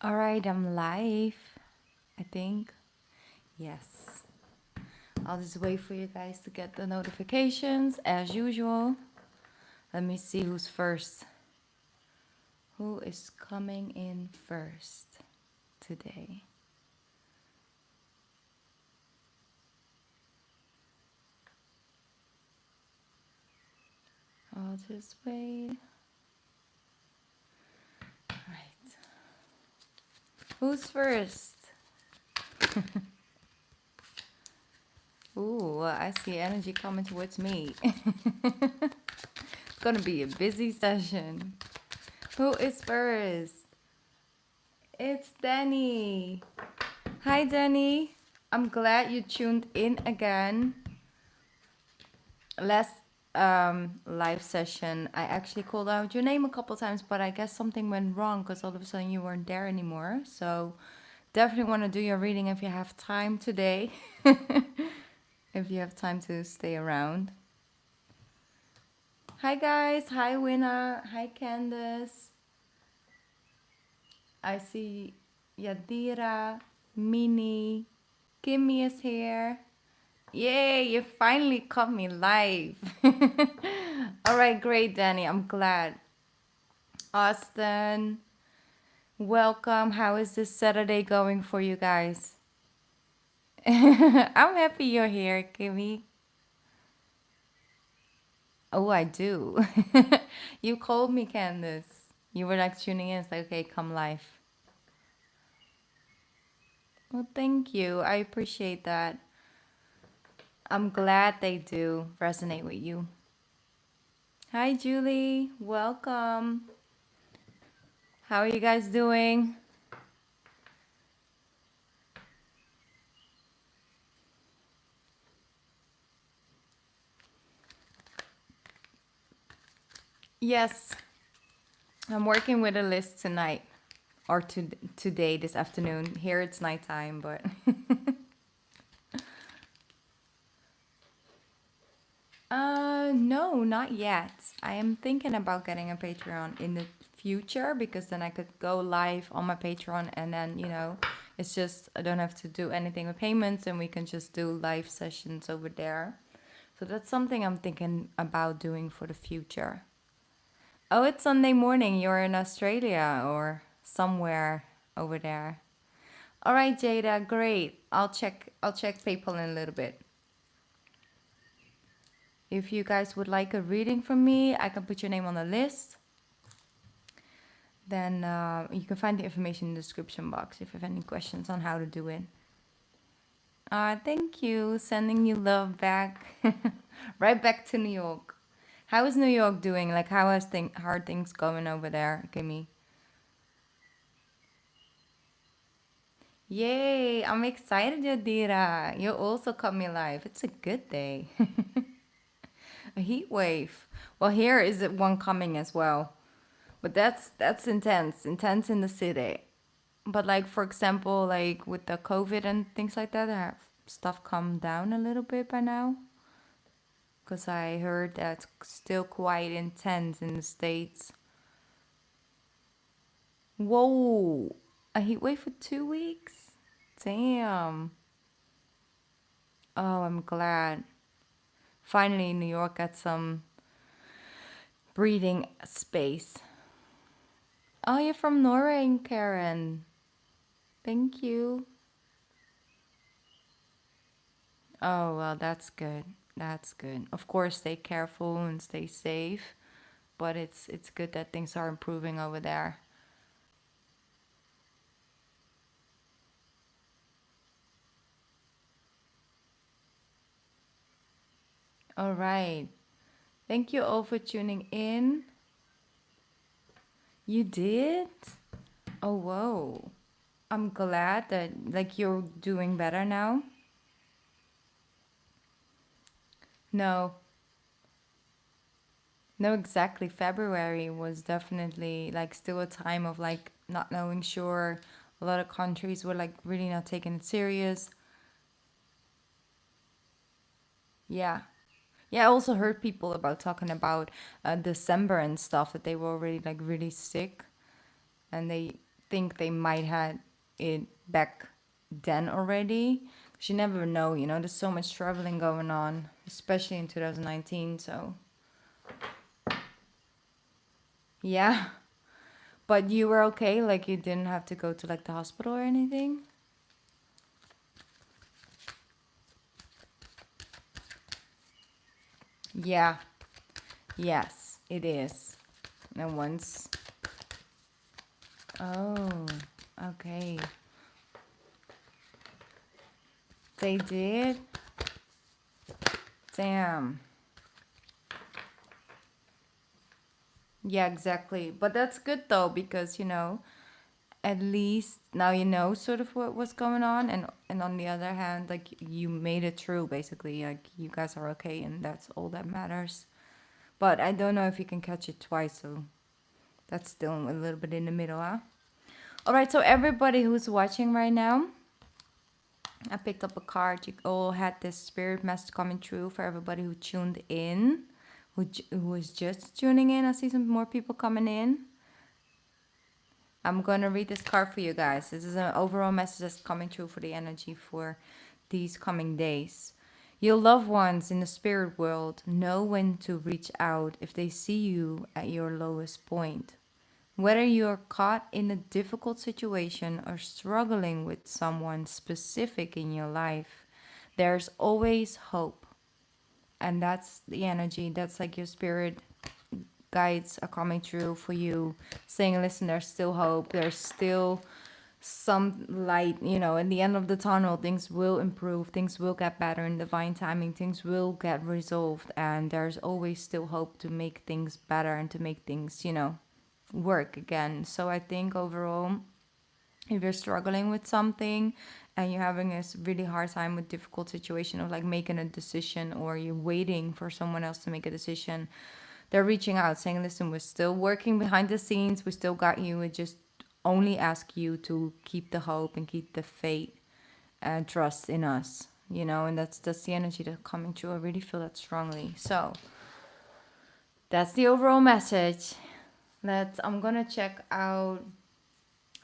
All right, I'm live, I think. Yes. I'll just wait for you guys to get the notifications as usual. Let me see who's first. Who is coming in first today? I'll just wait. All right. Who's first? Ooh, I see energy coming towards me. It's gonna be a busy session. Who is first? It's Danny. Hi, Danny. I'm glad you tuned in again. Last live session, I actually called out your name a couple times, but I guess something went wrong because all of a sudden you weren't there anymore. So definitely want to do your reading if you have time today. If you have time to stay around. Hi, guys. Hi, Winna. Hi, Candace. I see Yadira, Mini, Kimmy is here. Yay, you finally caught me live. All right, great, Danny. I'm glad. Austin, welcome. How is this Saturday going for you guys? I'm happy you're here, Kimmy. Oh, I do. You called me, Candace. You were like tuning in. It's like, okay, come live. Well, thank you. I appreciate that. I'm glad they do resonate with you. Hi, Julie. Welcome. How are you guys doing? Yes, I'm working with a list tonight or today, this afternoon. Here it's nighttime, but no, not yet. I am thinking about getting a Patreon in the future because then I could go live on my Patreon and then, it's just I don't have to do anything with payments and we can just do live sessions over there. So that's something I'm thinking about doing for the future. Oh, it's Sunday morning. You're in Australia or somewhere over there. All right, Jada, great. I'll check PayPal in a little bit. If you guys would like a reading from me, I can put your name on the list. Then you can find the information in the description box if you have any questions on how to do it. Thank you. Sending you love back. Right back to New York. How is New York doing? Like, how are things going over there, Kimmy? Yay, I'm excited, Yadira. You also caught me live. It's a good day. A heat wave. Well, here is it one coming as well. But that's intense. Intense in the city. But like for example, like with the COVID and things like that, have stuff calmed down a little bit by now? Because I heard that's still quite intense in the States. Whoa! A heat wave for 2 weeks? Damn. Oh, I'm glad. Finally, New York got some breathing space. Oh, you're from Norway, Karen. Thank you. Oh, well, that's good. That's good. Of course, stay careful and stay safe, but it's good that things are improving over there. All right. Thank you all for tuning in. You did? Oh, whoa. I'm glad that like you're doing better now. No. No, exactly. February was definitely like still a time of like not knowing sure. A lot of countries were like really not taking it serious. Yeah. Yeah, I also heard people about talking about December and stuff that they were already like really sick and they think they might had it back then already. 'Cause you never know, you know, there's so much traveling going on, especially in 2019. So yeah. But you were okay? Like you didn't have to go to like the hospital or anything? Yeah. Yes, it is. And once. Oh, okay. They did? Damn. Yeah, exactly. But that's good though, because, you know, at least now you know sort of what was going on, and on the other hand, like you made it through basically. Like you guys are okay, and that's all that matters. But I don't know if you can catch it twice, so that's still a little bit in the middle, huh? All right, so everybody who's watching right now, I picked up a card. You all had this spirit message coming through for everybody who tuned in, who is just tuning in. I see some more people coming in. I'm going to read this card for you guys. This is an overall message that's coming through for the energy for these coming days. Your loved ones in the spirit world know when to reach out if they see you at your lowest point. Whether you're caught in a difficult situation or struggling with someone specific in your life, there's always hope. And that's the energy. That's like your spirit guides are coming through for you, saying, listen, there's still hope. There's still some light, you know, in the end of the tunnel. Things will improve. Things will get better in divine timing. Things will get resolved. And there's always still hope to make things better and to make things, you know, work again. So I think overall, if you're struggling with something and you're having a really hard time with difficult situation of like making a decision, or you're waiting for someone else to make a decision, they're reaching out saying, listen, we're still working behind the scenes, we still got you, we just only ask you to keep the hope and keep the faith and trust in us, you know. And that's the energy that's coming through. I really feel that strongly. So that's the overall message. I'm gonna check out.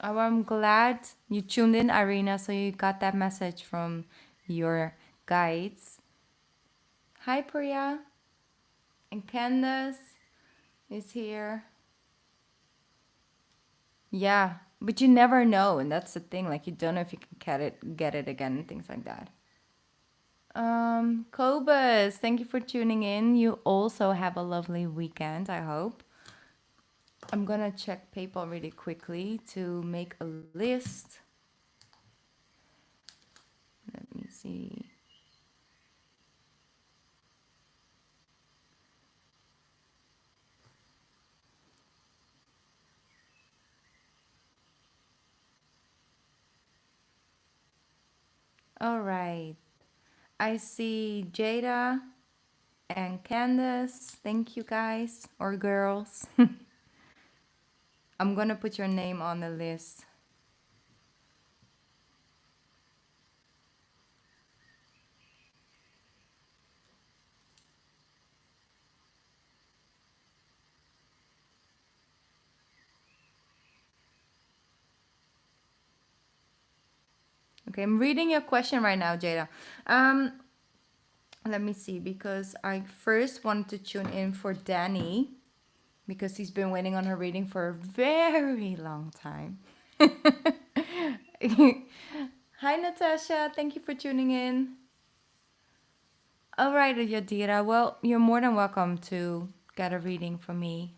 Oh, I'm glad you tuned in, Irina, so you got that message from your guides. Hi, Priya. And Candace is here. Yeah, but you never know, and that's the thing. Like, you don't know if you can get it again, and things like that. Cobus, thank you for tuning in. You also have a lovely weekend, I hope. I'm gonna check PayPal really quickly to make a list. Let me see. All right. I see Jada and Candace. Thank you guys, or girls. I'm gonna put your name on the list. Okay, I'm reading your question right now, Jada. Let me see, because I first wanted to tune in for Danny, because he's been waiting on her reading for a very long time. Hi, Natasha. Thank you for tuning in. All right, Yadira. Well, you're more than welcome to get a reading from me.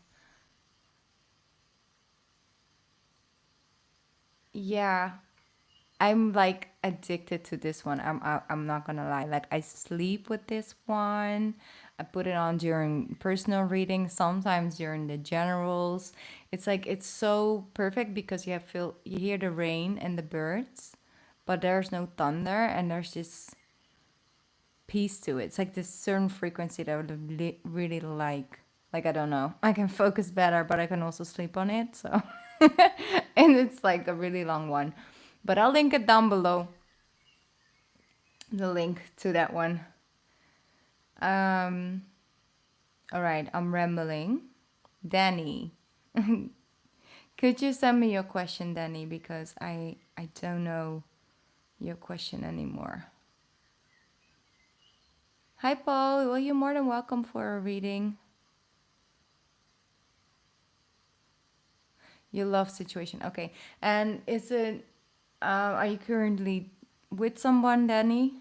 Yeah, I'm like addicted to this one. I'm not gonna lie. Like I sleep with this one. I put it on during personal readings, sometimes during the generals. It's like it's so perfect because you hear the rain and the birds, but there's no thunder and there's this peace to it. It's like this certain frequency that I would really like. Like I don't know. I can focus better, but I can also sleep on it. So and it's like a really long one. But I'll link it down below. The link to that one. Um all right, I'm rambling. Danny. Could you send me your question, Danny? Because I don't know your question anymore. Hi, Paul. Well, you're more than welcome for a reading. Your love situation. Okay. And is it, are you currently with someone, Danny?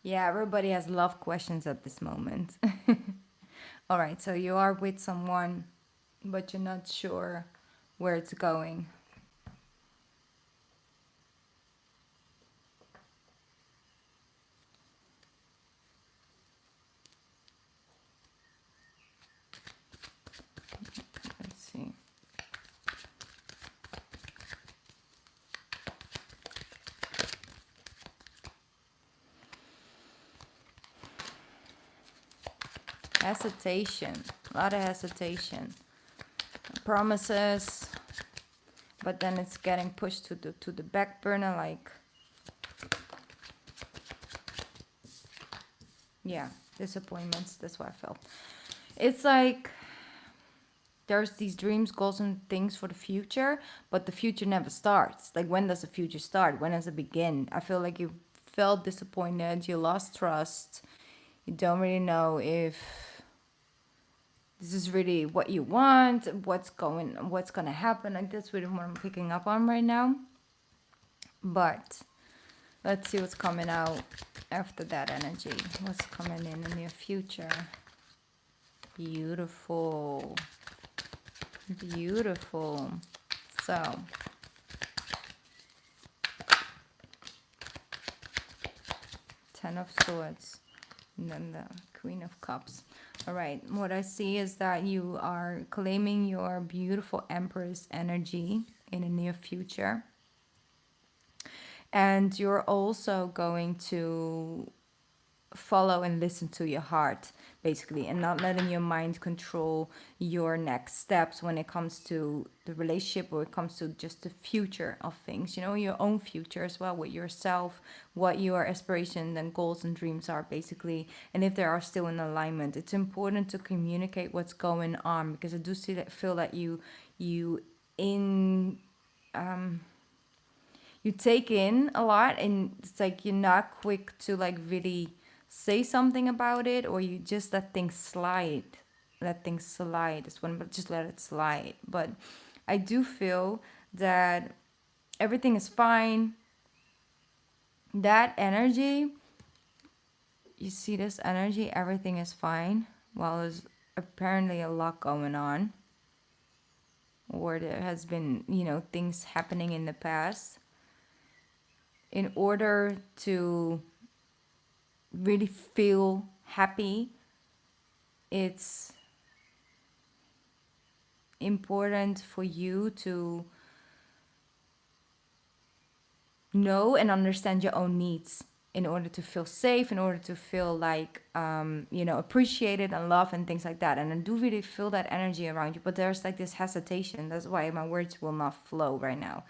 Yeah, everybody has love questions at this moment. All right. So you are with someone, but you're not sure where it's going. Let's see. Hesitation. A lot of hesitation. Promises, but then it's getting pushed to the back burner, like, yeah, disappointments. That's what I felt. It's like there's these dreams, goals, and things for the future, but the future never starts. Like, when does the future start? When does it begin? I feel like you felt disappointed, you lost trust, you don't really know if this is really what you want, what's gonna happen. Like, that's really what I'm picking up on right now. But let's see what's coming out after that energy. What's coming in the near future? Beautiful. Beautiful. So, Ten of Swords. And then the Queen of Cups. All right. What I see is that you are claiming your beautiful Empress energy in the near future. And you're also going to follow and listen to your heart, basically, and not letting your mind control your next steps when it comes to the relationship, or it comes to just the future of things, you know, your own future as well, with yourself, what your aspirations and goals and dreams are, basically, and if they are still in alignment. It's important to communicate what's going on, because I do see that, feel that you in you take in a lot, and it's like you're not quick to like really say something about it, or you just let things slide. Let things slide is one, but just let it slide. But I do feel that everything is fine. That energy, you see this energy, everything is fine. Well, there's apparently a lot going on, or there has been, you know, things happening in the past. In order to really feel happy, it's important for you to know and understand your own needs, in order to feel safe, in order to feel like, you know, appreciated and loved and things like that. And I do really feel that energy around you, but there's like this hesitation. That's why my words will not flow right now.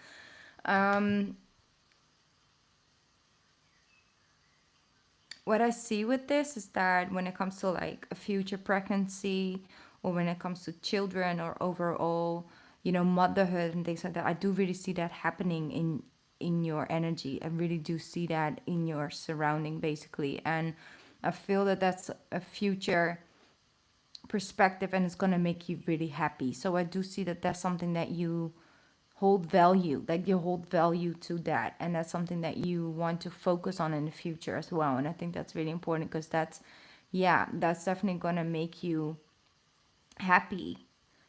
What I see with this is that when it comes to like a future pregnancy, or when it comes to children, or overall, you know, motherhood and things like that, I do really see that happening in your energy. I really do see that in your surrounding, basically. And I feel that that's a future perspective, and it's going to make you really happy. So I do see that that's something that you hold value, like you hold value to that, and that's something that you want to focus on in the future as well. And I think that's really important, because that's, yeah, that's definitely going to make you happy,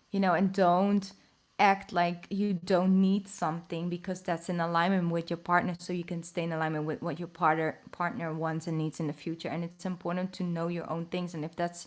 you know. And don't act like you don't need something, because that's in alignment with your partner, so you can stay in alignment with what your partner wants and needs in the future. And it's important to know your own things, and if that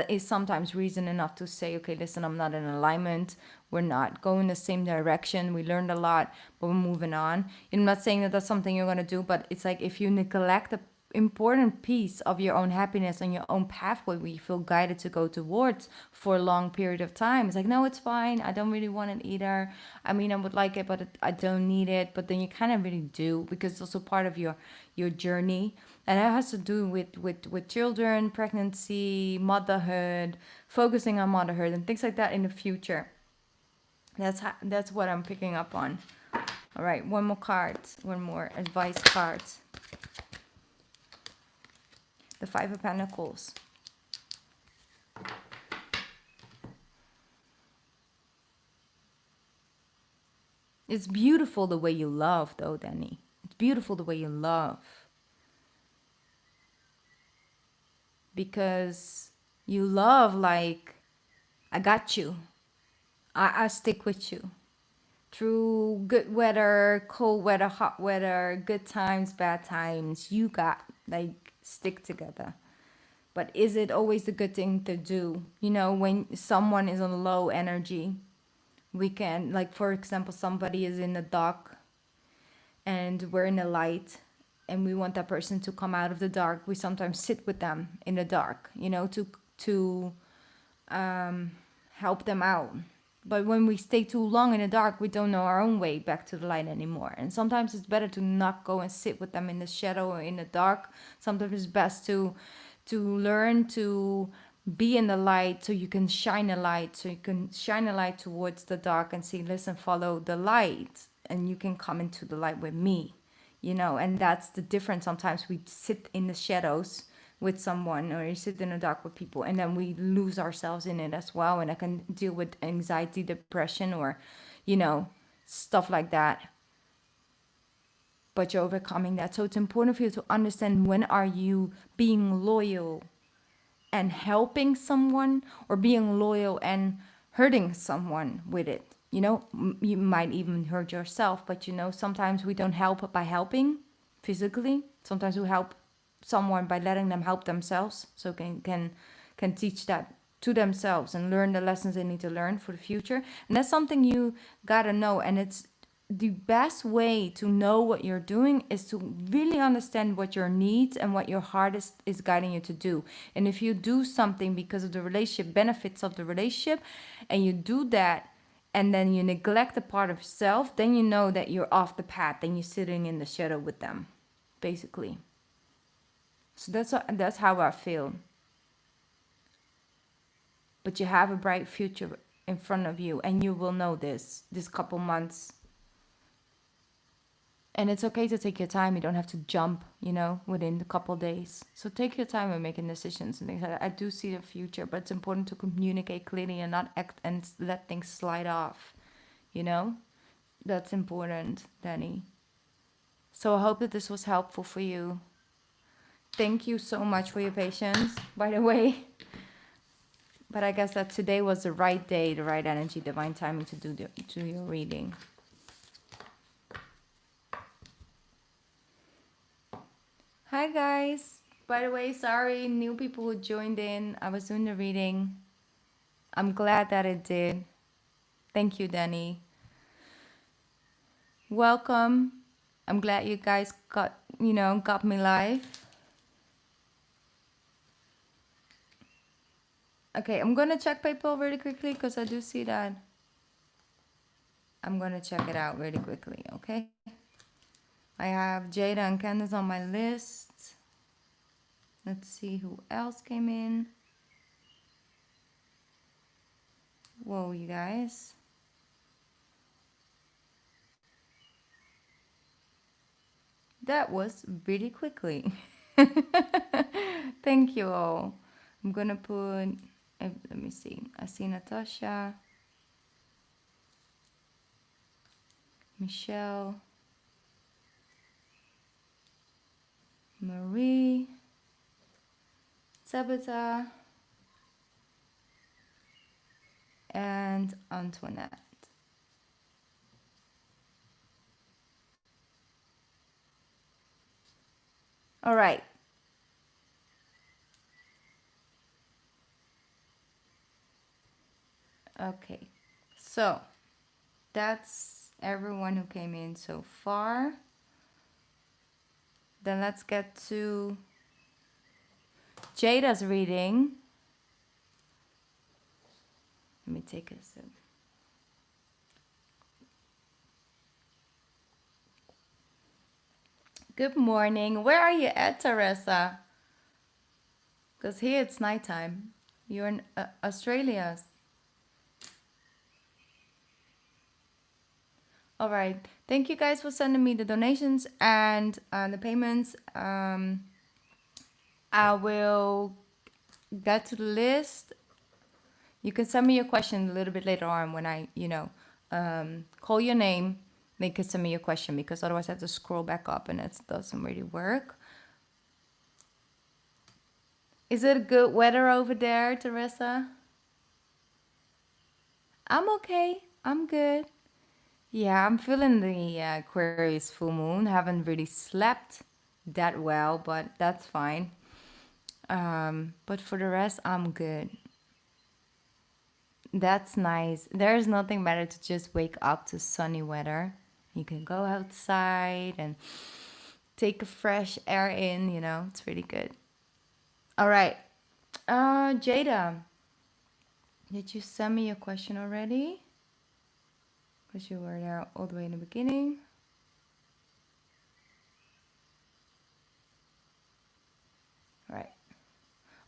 is sometimes reason enough to say, okay, listen, I'm not in alignment, we're not going the same direction, we learned a lot, but we're moving on. I'm not saying that that's something you're going to do, but it's like, if you neglect important piece of your own happiness and your own pathway where you feel guided to go towards for a long period of time. It's like, no, it's fine. I don't really want it either. I mean, I would like it, but I don't need it. But then you kind of really do, because it's also part of your journey. And it has to do with children, pregnancy, motherhood, focusing on motherhood and things like that in the future. That's what I'm picking up on. All right, one more card, one more advice card. The Five of Pentacles. It's beautiful the way you love, though, Danny. It's beautiful the way you love. Because you love like, I got you. I stick with you. Through good weather, cold weather, hot weather, good times, bad times, you got, like, stick together. But is it always a good thing to do? You know, when someone is on low energy, we can, like, for example, somebody is in the dark and we're in the light and we want that person to come out of the dark. We sometimes sit with them in the dark, you know, to help them out. But when we stay too long in the dark, we don't know our own way back to the light anymore. And sometimes it's better to not go and sit with them in the shadow or in the dark. Sometimes it's best to learn to be in the light so you can shine a light. So you can shine a light towards the dark and say, listen, follow the light. And you can come into the light with me. You know, and that's the difference. Sometimes we sit in the shadows with someone, or you sit in the dark with people, and then we lose ourselves in it as well. And I can deal with anxiety, depression, or, you know, stuff like that. But you're overcoming that. So it's important for you to understand, when are you being loyal and helping someone, or being loyal and hurting someone with it. You know, you might even hurt yourself, but you know, sometimes we don't help by helping physically. Sometimes we help someone by letting them help themselves, so can teach that to themselves and learn the lessons they need to learn for the future. And that's something you gotta know. And it's the best way to know what you're doing is to really understand what your needs and what your heart is guiding you to do. And if you do something because of the relationship, benefits of the relationship, and you do that, and then you neglect a part of yourself, then you know that you're off the path and you're sitting in the shadow with them, basically. So that's how I feel. But you have a bright future in front of you, and you will know this couple months. And it's okay to take your time. You don't have to jump, you know, within a couple days. So take your time when making decisions and things like that. I do see the future, but it's important to communicate clearly and not act and let things slide off, you know? That's important, Danny. So I hope that this was helpful for you. Thank you so much for your patience, by the way. But I guess that today was the right day, the right energy, divine timing to do your reading. Hi guys. By the way, sorry, new people who joined in. I was doing the reading. I'm glad that it did. Thank you, Danny. Welcome. I'm glad you guys got me live. Okay, I'm gonna check PayPal really quickly because I do see that. I'm gonna check it out really quickly, okay? I have Jada and Candace on my list. Let's see who else came in. Whoa, you guys. That was really quickly. Thank you all. I'm gonna put, let me see. I see Natasha, Michelle, Marie, Tabitha, and Antoinette. All right. Okay. So that's everyone who came in so far. Then let's get to Jada's reading. Let me take a sip. Good morning. Where are you at, Teresa? Because here it's nighttime. You're in Australia. All right. Thank you guys for sending me the donations and the payments. I will get to the list. You can send me your question a little bit later on when I, call your name. Then you can send me your question because otherwise I have to scroll back up and it doesn't really work. Is it good weather over there, Teresa? I'm okay. I'm good. Yeah, I'm feeling the Aquarius full moon. Haven't really slept that well, but that's fine. But for the rest, I'm good. That's nice. There's nothing better to just wake up to sunny weather. You can go outside and take a fresh air in, it's really good. All right. Jada, did you send me your question already? Because you were there all the way in the beginning. All right.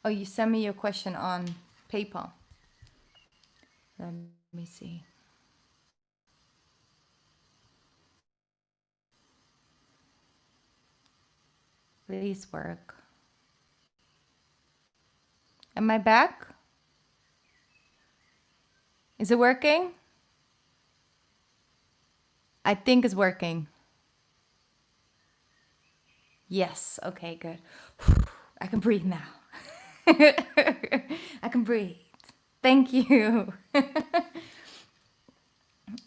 Oh, you sent me your question on PayPal. Let me see. Please work. Am I back? Is it working? I think it's working. Yes. Okay, good. I can breathe now. I can breathe. Thank you.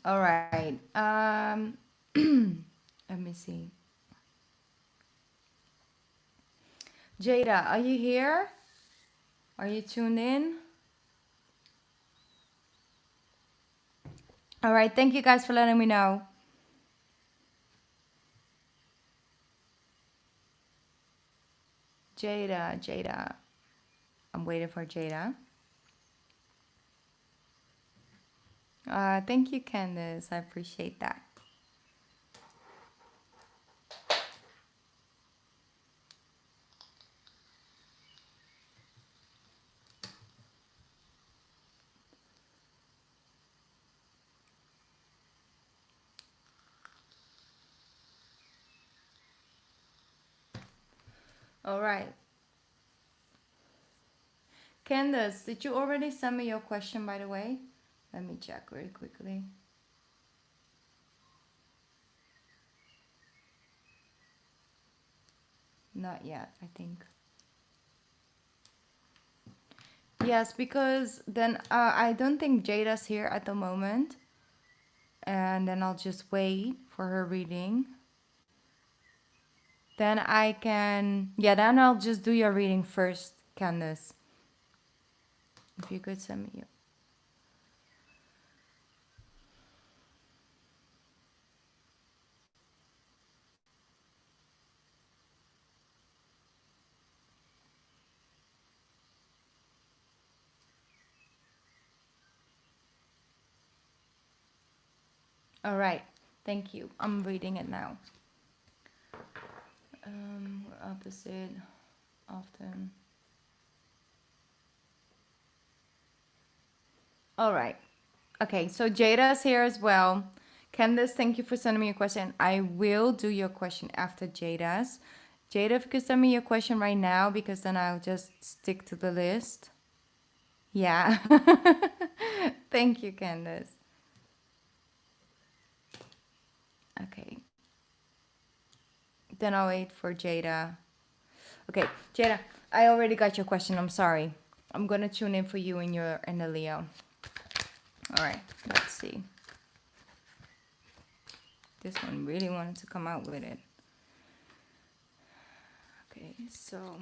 All right. Let me see. Jada, are you here? Are you tuned in? All right. Thank you guys for letting me know. Jada. I'm waiting for Jada. Thank you, Candace. I appreciate that. All right. Candace, did you already send me your question, by the way? Let me check very quickly. Not yet, I think. Yes, because then I don't think Jada's here at the moment. And then I'll just wait for her reading. Then I can... Yeah, then I'll just do your reading first, Candace. If you could send me your... All right. Thank you. I'm reading it now. We're opposite often. All right. Okay, so Jada's here as well. Candace, thank you for sending me your question. I will do your question after Jada's. Jada, if you could send me your question right now, because then I'll just stick to the list. Yeah. Thank you, Candace. Okay. Then I'll wait for Jada. Okay, Jada, I already got your question. I'm sorry. I'm going to tune in for you and the Leo. All right, let's see. This one really wanted to come out with it. Okay, so...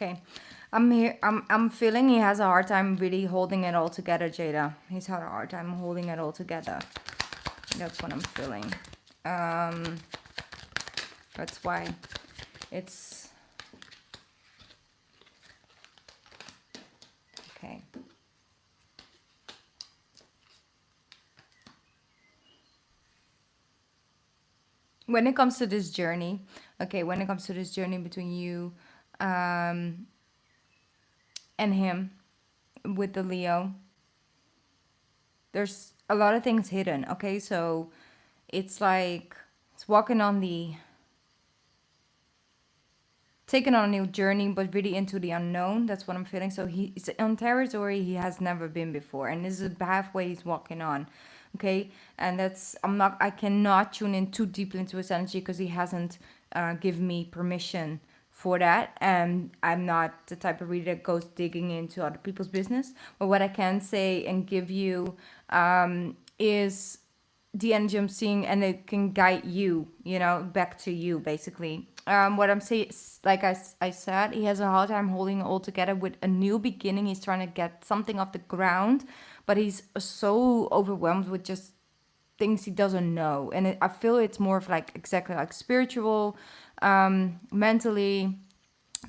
Okay. I'm here. I'm feeling he has a hard time really holding it all together, Jada. He's had a hard time holding it all together. That's what I'm feeling. Um, that's why it's okay. When it comes to this journey, okay, when it comes to this journey between you and him with the Leo, there's a lot of things hidden, okay? So it's like it's walking on the taking on a new journey, but really into the unknown. That's what I'm feeling. So he's on territory he has never been before, and this is a pathway he's walking on. Okay, and that's I cannot tune in too deeply into his energy because he hasn't given me permission for that, and I'm not the type of reader that goes digging into other people's business. But what I can say and give you is the energy I'm seeing, and it can guide you, back to you, basically. What I'm saying is, like I said, he has a hard time holding it all together with a new beginning. He's trying to get something off the ground, but he's so overwhelmed with just things he doesn't know. And I feel it's more of like exactly like spiritual, mentally,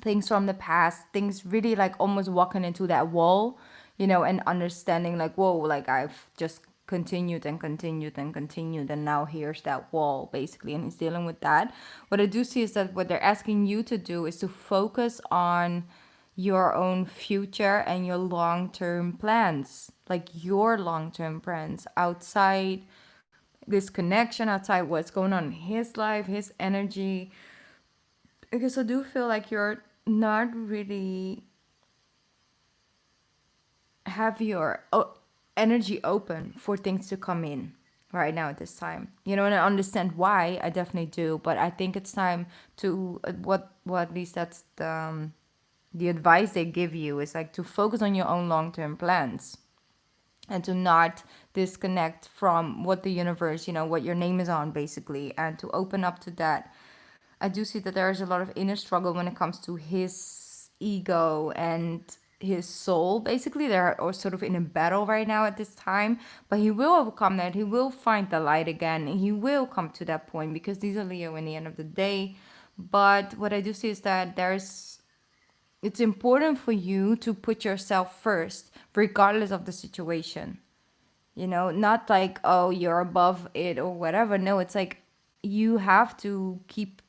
things from the past, things really like almost walking into that wall, and understanding like, whoa, like I've just continued and continued and continued, and now here's that wall, basically, and he's dealing with that. What I do see is that what they're asking you to do is to focus on your own future and your long-term plans, like your long-term plans outside this connection, outside what's going on in his life, his energy, because I do feel like you're not really have your energy open for things to come in right now at this time. And I understand why. I definitely do, but I think it's time to what at least that's the advice they give you is like to focus on your own long-term plans and to not disconnect from what the universe, what your name is on, basically, and to open up to that. I do see that there is a lot of inner struggle when it comes to his ego and his soul. Basically, they're all sort of in a battle right now at this time, but he will overcome that. He will find the light again. He will come to that point because these are Leo in the end of the day. But what I do see is that it's important for you to put yourself first, regardless of the situation. Not like, oh, you're above it or whatever. No, it's like you have to keep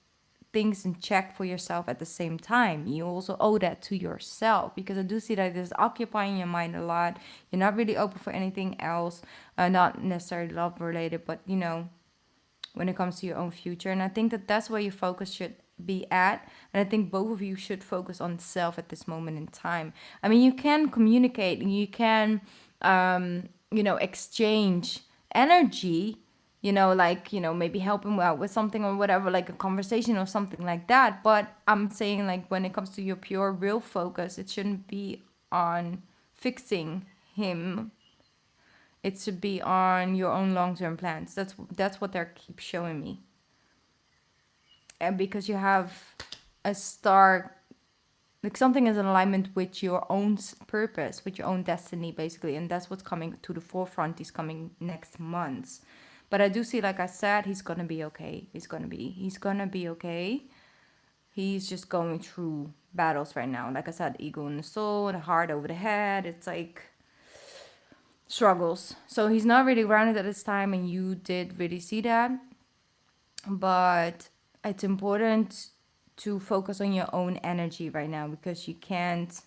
things in check for yourself at the same time. You also owe that to yourself, because I do see that it's occupying your mind a lot. You're not really open for anything else, not necessarily love related, but when it comes to your own future. And I think that that's where your focus should be at. And I think both of you should focus on self at this moment in time. I mean, you can communicate and you can, exchange energy, like, maybe help him out with something or whatever, like a conversation or something like that. But I'm saying, like, when it comes to your pure real focus, it shouldn't be on fixing him. It should be on your own long-term plans. That's what they keep showing me. And because you have a star, like something is in alignment with your own purpose, with your own destiny, basically. And that's what's coming to the forefront. He's coming next month. But I do see, like I said, he's gonna be okay. He's gonna be okay. He's just going through battles right now. Like I said, ego in the soul, the heart over the head. It's like struggles. So he's not really grounded at this time, and you did really see that. But it's important to focus on your own energy right now, because you can't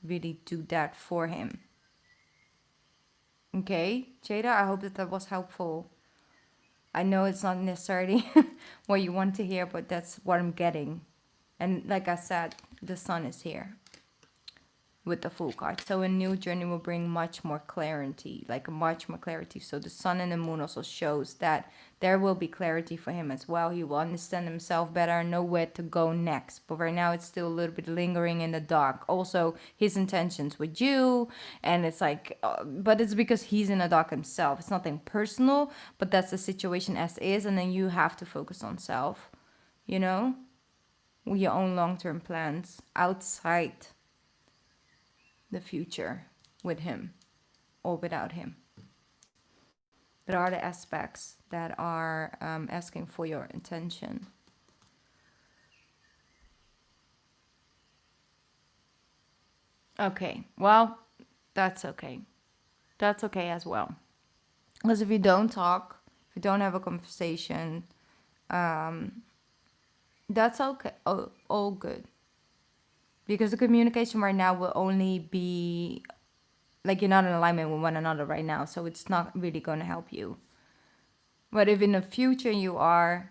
really do that for him. Okay, Jada, I hope that was helpful. I know it's not necessarily what you want to hear, but that's what I'm getting. And like I said, the sun is here with the Fool card. So a new journey will bring much more clarity, like much more clarity. So the sun and the moon also shows that there will be clarity for him as well. He will understand himself better and know where to go next. But right now it's still a little bit lingering in the dark. Also his intentions with you, and it's like, but it's because he's in the dark himself. It's nothing personal, but that's the situation as is, and then you have to focus on self, you know? your own long-term plans outside the future with him or without him. There are the aspects that are asking for your attention. Okay, well, that's okay. That's okay as well. Because if you don't talk, if you don't have a conversation, that's okay. All good. Because the communication right now will only be like you're not in alignment with one another right now, so it's not really going to help you. But if in the future you are,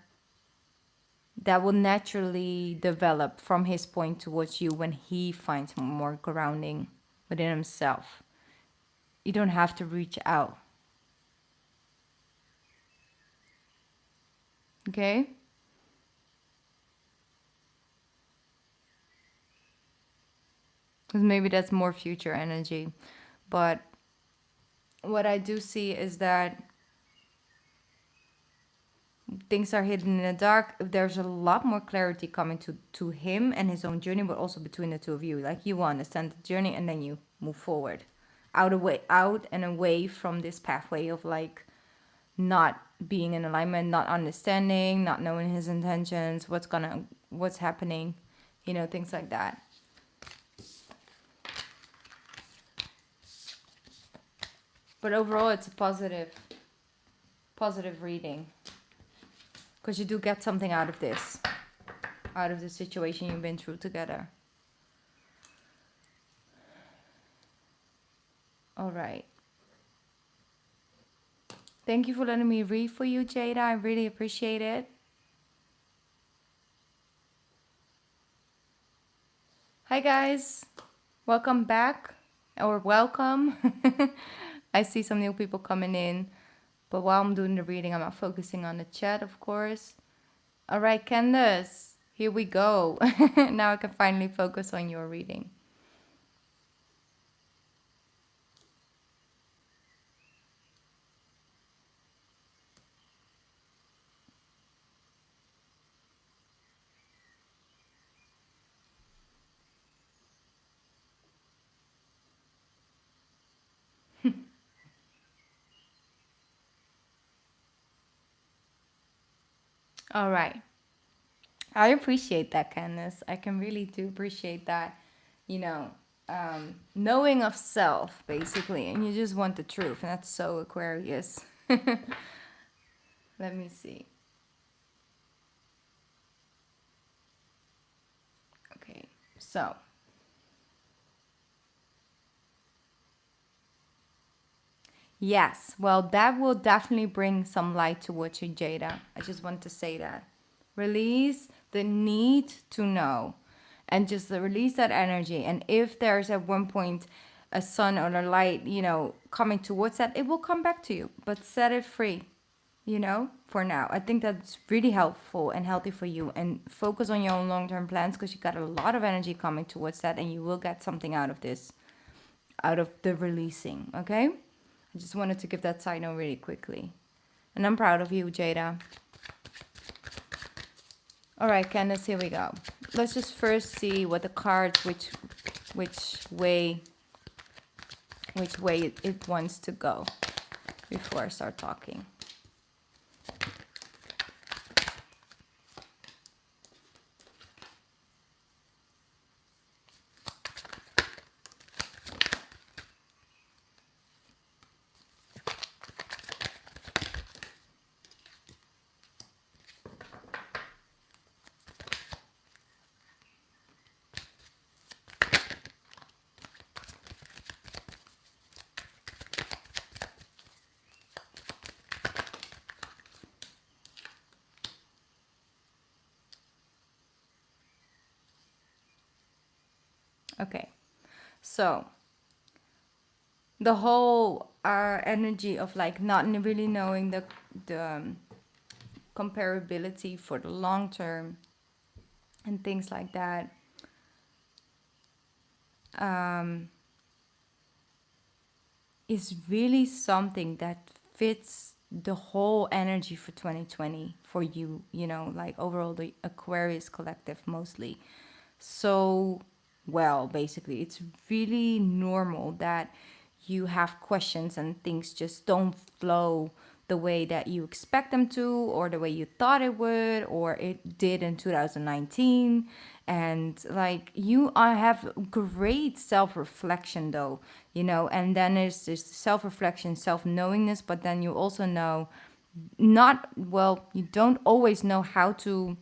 that will naturally develop from his point towards you when he finds more grounding within himself. You don't have to reach out. Okay? Because maybe that's more future energy. But what I do see is that things are hidden in the dark. There's a lot more clarity coming to him and his own journey, but also between the two of you. Like you understand the journey and then you move forward. Out and away from this pathway of like not being in alignment, not understanding, not knowing his intentions, what's happening, things like that. But overall, it's a positive reading. Because you do get something out of this. Out of the situation you've been through together. All right. Thank you for letting me read for you, Jada. I really appreciate it. Hi, guys. Welcome back. Or welcome. I see some new people coming in. But while I'm doing the reading, I'm not focusing on the chat, of course. All right, Candace. Here we go. Now I can finally focus on your reading. All right. I appreciate that, Candace. I can really do appreciate that, knowing of self, basically. And you just want the truth. And that's so Aquarius. Let me see. Okay, so. Yes, well, that will definitely bring some light towards you, Jada. I just want to say that. Release the need to know and just release that energy. And if there's at one point a sun or a light, coming towards that, it will come back to you. But set it free, for now. I think that's really helpful and healthy for you. And focus on your own long-term plans because you got a lot of energy coming towards that and you will get something out of this, out of the releasing, okay? I just wanted to give that side note really quickly. And I'm proud of you, Jada. All right, Candace, here we go. Let's just first see what the cards, which way it wants to go before I start talking. Okay, so the whole energy of like not really knowing the comparability for the long term and things like that. Is really something that fits the whole energy for 2020 for you, you know, like overall the Aquarius collective mostly. So, well, basically, it's really normal that you have questions and things just don't flow the way that you expect them to, or the way you thought it would, or it did in 2019. And like you have great self-reflection though, you know, and then there's this self-reflection, self-knowingness, but then you also know not, well, you don't always know how to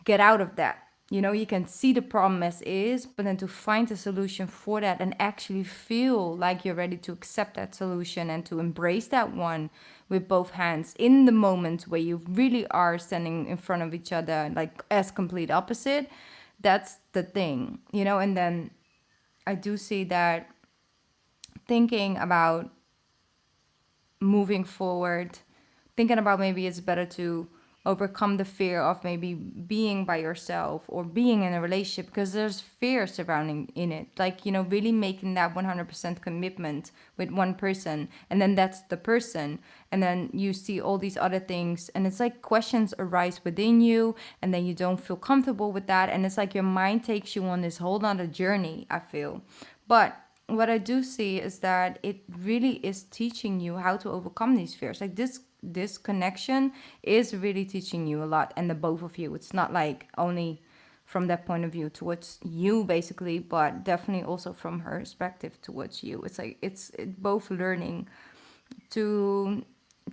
get out of that. You know, you can see the problem as is, but then to find a solution for that and actually feel like you're ready to accept that solution and to embrace that one with both hands in the moment where you really are standing in front of each other, like as complete opposite. That's the thing, you know. And then I do see that thinking about moving forward, thinking about maybe it's better to overcome the fear of maybe being by yourself or being in a relationship, because there's fear surrounding in it, like, you know, really making that 100% commitment with one person, and then that's the person, and then you see all these other things, and it's like questions arise within you, and then you don't feel comfortable with that, and it's like your mind takes you on this whole nother journey, I feel. But what I do see is that it really is teaching you how to overcome these fears. Like this connection is really teaching you a lot, and the both of you. It's not like only from that point of view towards you basically, but definitely also from her perspective towards you. It's like it's both learning to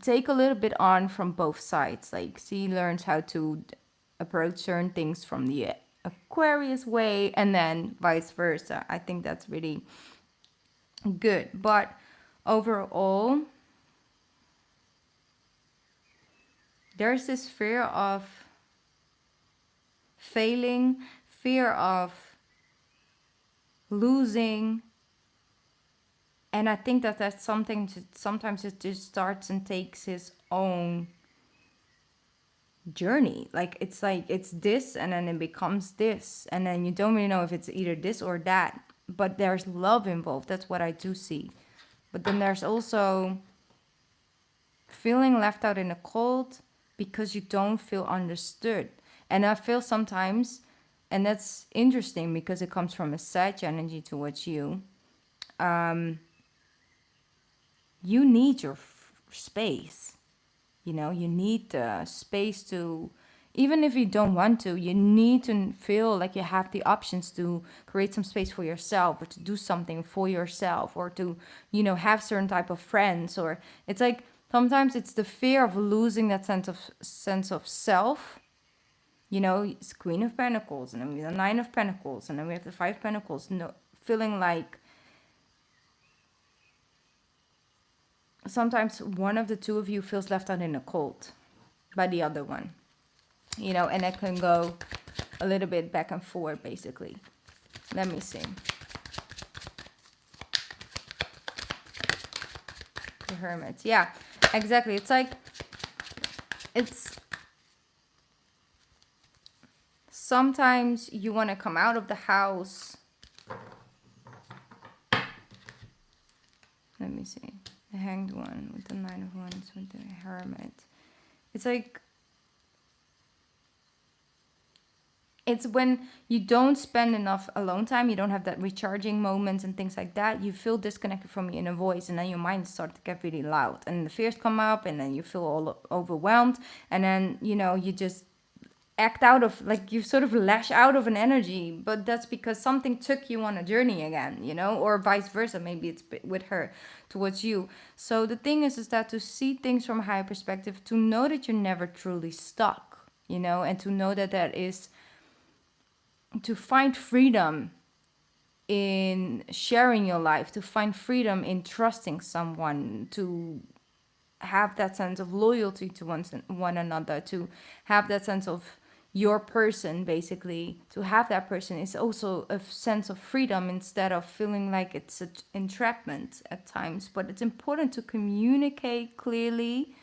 take a little bit on from both sides. Like she learns how to approach certain things from the Aquarius way, and then vice versa. I think that's really good. But overall, there's this fear of failing, fear of losing. And I think that that's something that sometimes it just starts and takes his own journey. Like it's this and then it becomes this. And then you don't really know if it's either this or that. But there's love involved. That's what I do see. But then there's also feeling left out in the cold because you don't feel understood. And I feel sometimes, and that's interesting because it comes from a Sag energy towards you. You need your space. You know, you need the space to, even if you don't want to, you need to feel like you have the options to create some space for yourself, or to do something for yourself, or to, you know, have certain type of friends. Or it's like sometimes it's the fear of losing that sense of self. You know, it's Queen of Pentacles, and then we have the Nine of Pentacles, and then we have the Five of Pentacles. No, feeling like sometimes one of the two of you feels left out in the cold by the other one. You know, and it can go a little bit back and forth, basically. Let me see. The Hermit. Yeah, exactly. It's like, it's sometimes you want to come out of the house. Let me see. The Hanged One with the Nine of Wands with the Hermit. It's like, it's when you don't spend enough alone time, you don't have that recharging moments and things like that, you feel disconnected from your inner voice, and then your mind starts to get really loud, and the fears come up, and then you feel all overwhelmed, and then, you know, you just act out of, like, you sort of lash out of an energy, but that's because something took you on a journey again, you know, or vice versa. Maybe it's with her towards you. So the thing is that to see things from a higher perspective, to know that you're never truly stuck, you know, and to know that that is to find freedom in sharing your life, to find freedom in trusting someone, to have that sense of loyalty to one another, to have that sense of your person, basically, to have that person is also a sense of freedom instead of feeling like it's an entrapment at times. But it's important to communicate clearly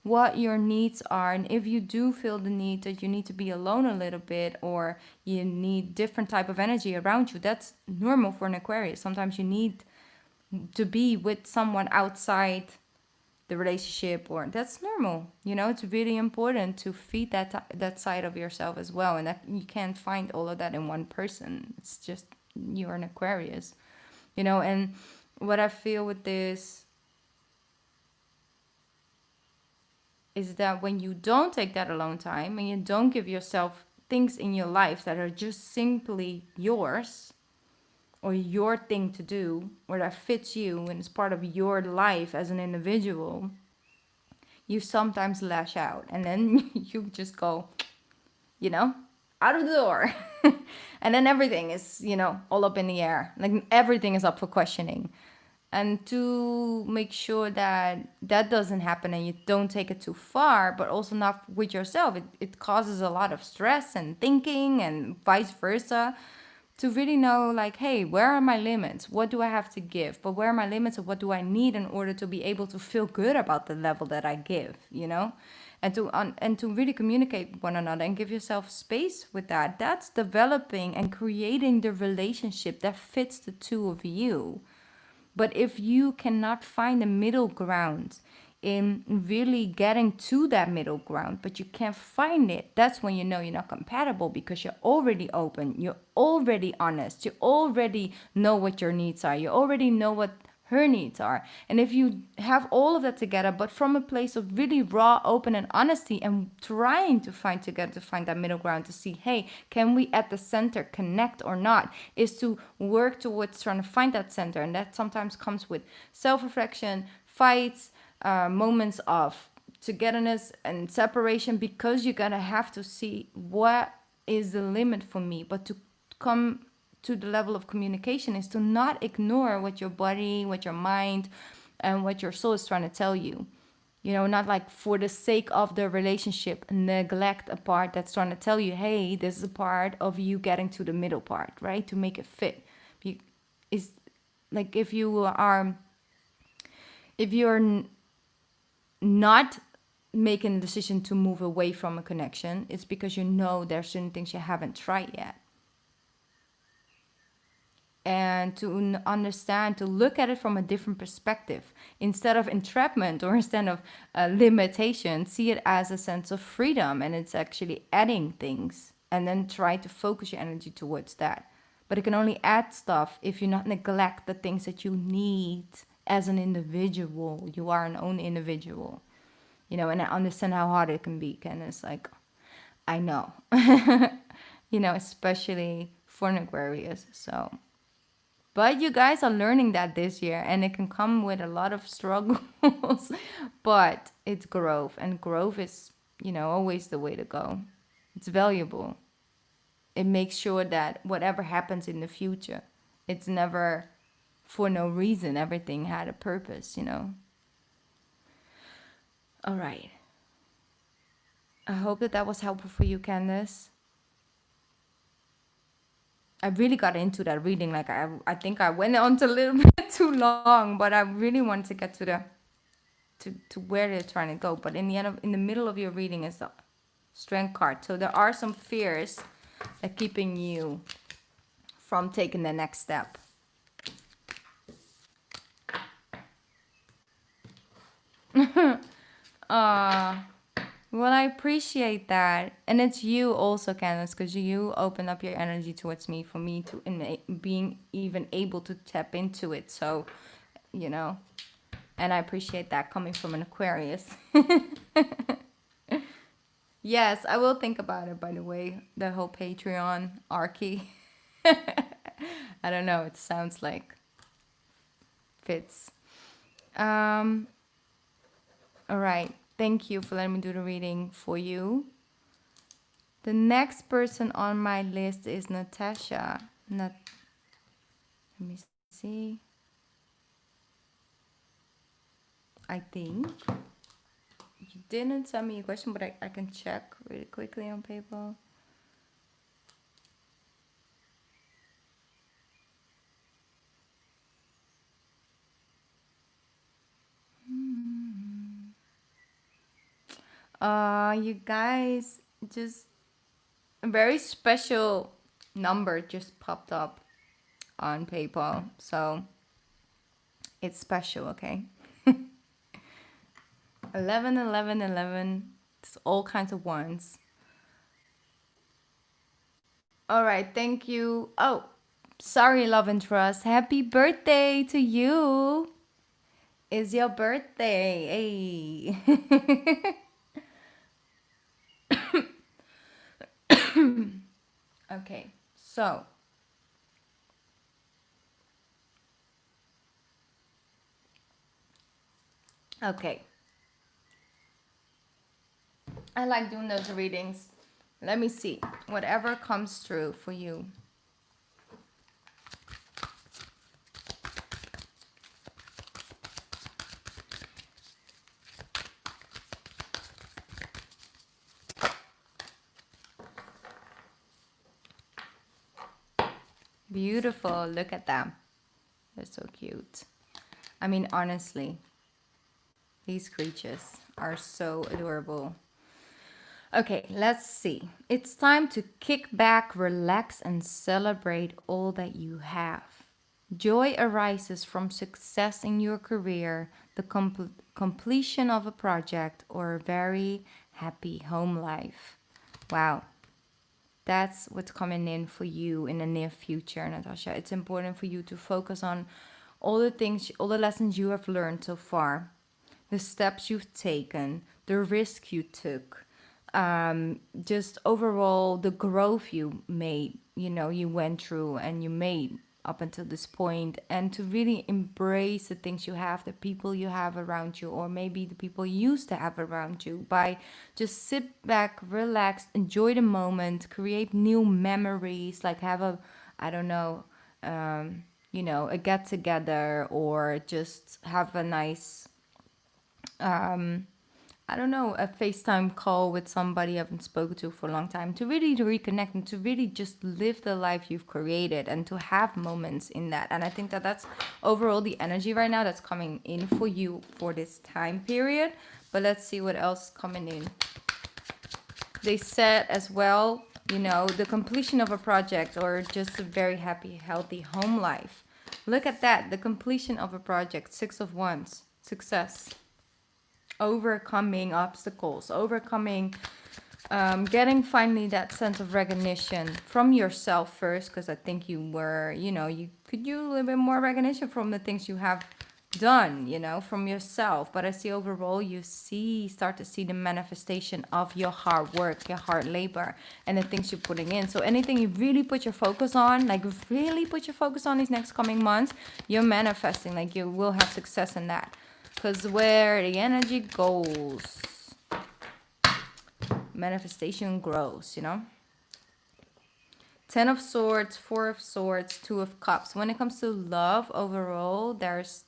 what your needs are, and if you do feel the need that you need to be alone a little bit, or you need different type of energy around you, that's normal for an Aquarius. Sometimes you need to be with someone outside the relationship, or that's normal. You know, it's really important to feed that side of yourself as well, and that you can't find all of that in one person. It's just you're an Aquarius, you know. And what I feel with this is that when you don't take that alone time and you don't give yourself things in your life that are just simply yours or your thing to do, or that fits you and is part of your life as an individual, you sometimes lash out, and then you just go, you know, out of the door. And then everything is, you know, all up in the air. Like everything is up for questioning. And to make sure that that doesn't happen and you don't take it too far, but also not with yourself, it causes a lot of stress and thinking and vice versa. To really know, like, hey, where are my limits? What do I have to give? But where are my limits, and what do I need in order to be able to feel good about the level that I give, you know? And to really communicate with one another and give yourself space with that. That's developing and creating the relationship that fits the two of you. But if you cannot find a middle ground in really getting to that middle ground, but you can't find it, that's when you know you're not compatible, because you're already open, you're already honest, you already know what your needs are, you already know what her needs are. And if you have all of that together, but from a place of really raw, open, and honesty, and trying to find together to find that middle ground, to see, hey, can we at the center connect or not, is to work towards trying to find that center. And that sometimes comes with self-reflection, fights, moments of togetherness and separation, because you're gonna have to see what is the limit for me. But to come to the level of communication is to not ignore what your body, what your mind, and what your soul is trying to tell you. You know, not like for the sake of the relationship, neglect a part that's trying to tell you, hey, this is a part of you getting to the middle part, right? To make it fit. Is like if you're not making a decision to move away from a connection, it's because you know there's certain things you haven't tried yet. And to understand, to look at it from a different perspective, instead of entrapment or instead of limitation, see it as a sense of freedom, and it's actually adding things, and then try to focus your energy towards that. But it can only add stuff if you not neglect the things that you need as an individual. You are an own individual, you know. And I understand how hard it can be, Candace. Like, I know, you know, especially for an Aquarius. So, but you guys are learning that this year, and it can come with a lot of struggles. But it's growth, and growth is, you know, always the way to go. It's valuable. It makes sure that whatever happens in the future, it's never for no reason. Everything had a purpose, you know. All right. I hope that that was helpful for you, Candace. I really got into that reading. Like I think I went on to a little bit too long, but I really wanted to get to the to where they're trying to go. But in the end in the middle of your reading is the Strength card. So there are some fears that keeping you from taking the next step. Well, I appreciate that. And it's you also, Candace, because you open up your energy towards me for me to being even able to tap into it. So, you know, and I appreciate that coming from an Aquarius. Yes, I will think about it, by the way, the whole Patreon archy. I don't know, it sounds like fits. All right. Thank you for letting me do the reading for you. The next person on my list is Natasha. Let me see. I think you didn't send me a question, but I can check really quickly on PayPal. You guys, just a very special number just popped up on PayPal, so it's special, okay? 11, 11, 11. It's all kinds of ones. All right, thank you. Oh, sorry, love and trust. Happy birthday to you. It's your birthday. Hey. Okay, so okay. I like doing those readings. Let me see. Whatever comes through for you. Beautiful. Look at them. They're so cute. I mean, honestly, these creatures are so adorable. Okay, let's see. It's time to kick back, relax, and celebrate all that you have. Joy arises from success in your career, the completion of a project, or a very happy home life. Wow, that's what's coming in for you in the near future, Natasha. It's important for you to focus on all the things, all the lessons you have learned so far, the steps you've taken, the risk you took, just overall the growth you made, you went through and you made up until this point, and to really embrace the things you have, the people you have around you, or maybe the people you used to have around you, by just sit back, relax, enjoy the moment, create new memories, like have a, I don't know, a get together, or just have a nice I don't know, a FaceTime call with somebody I haven't spoken to for a long time, to really reconnect and to really just live the life you've created and to have moments in that. And I think that that's overall the energy right now that's coming in for you for this time period. But let's see what else is coming in. They said as well, the completion of a project or just a very happy, healthy home life. Look at that, the completion of a project, 6 of Wands, success. Overcoming obstacles, overcoming, getting finally that sense of recognition from yourself first, because I think you were, you could use a little bit more recognition from the things you have done, from yourself. But I see overall you start to see the manifestation of your hard work, your hard labor, and the things you're putting in. So anything you really put your focus on, like really put your focus on these next coming months, you're manifesting, like you will have success in that. Because where the energy goes, manifestation grows, 10 of Swords, 4 of Swords, 2 of Cups. When it comes to love overall, there's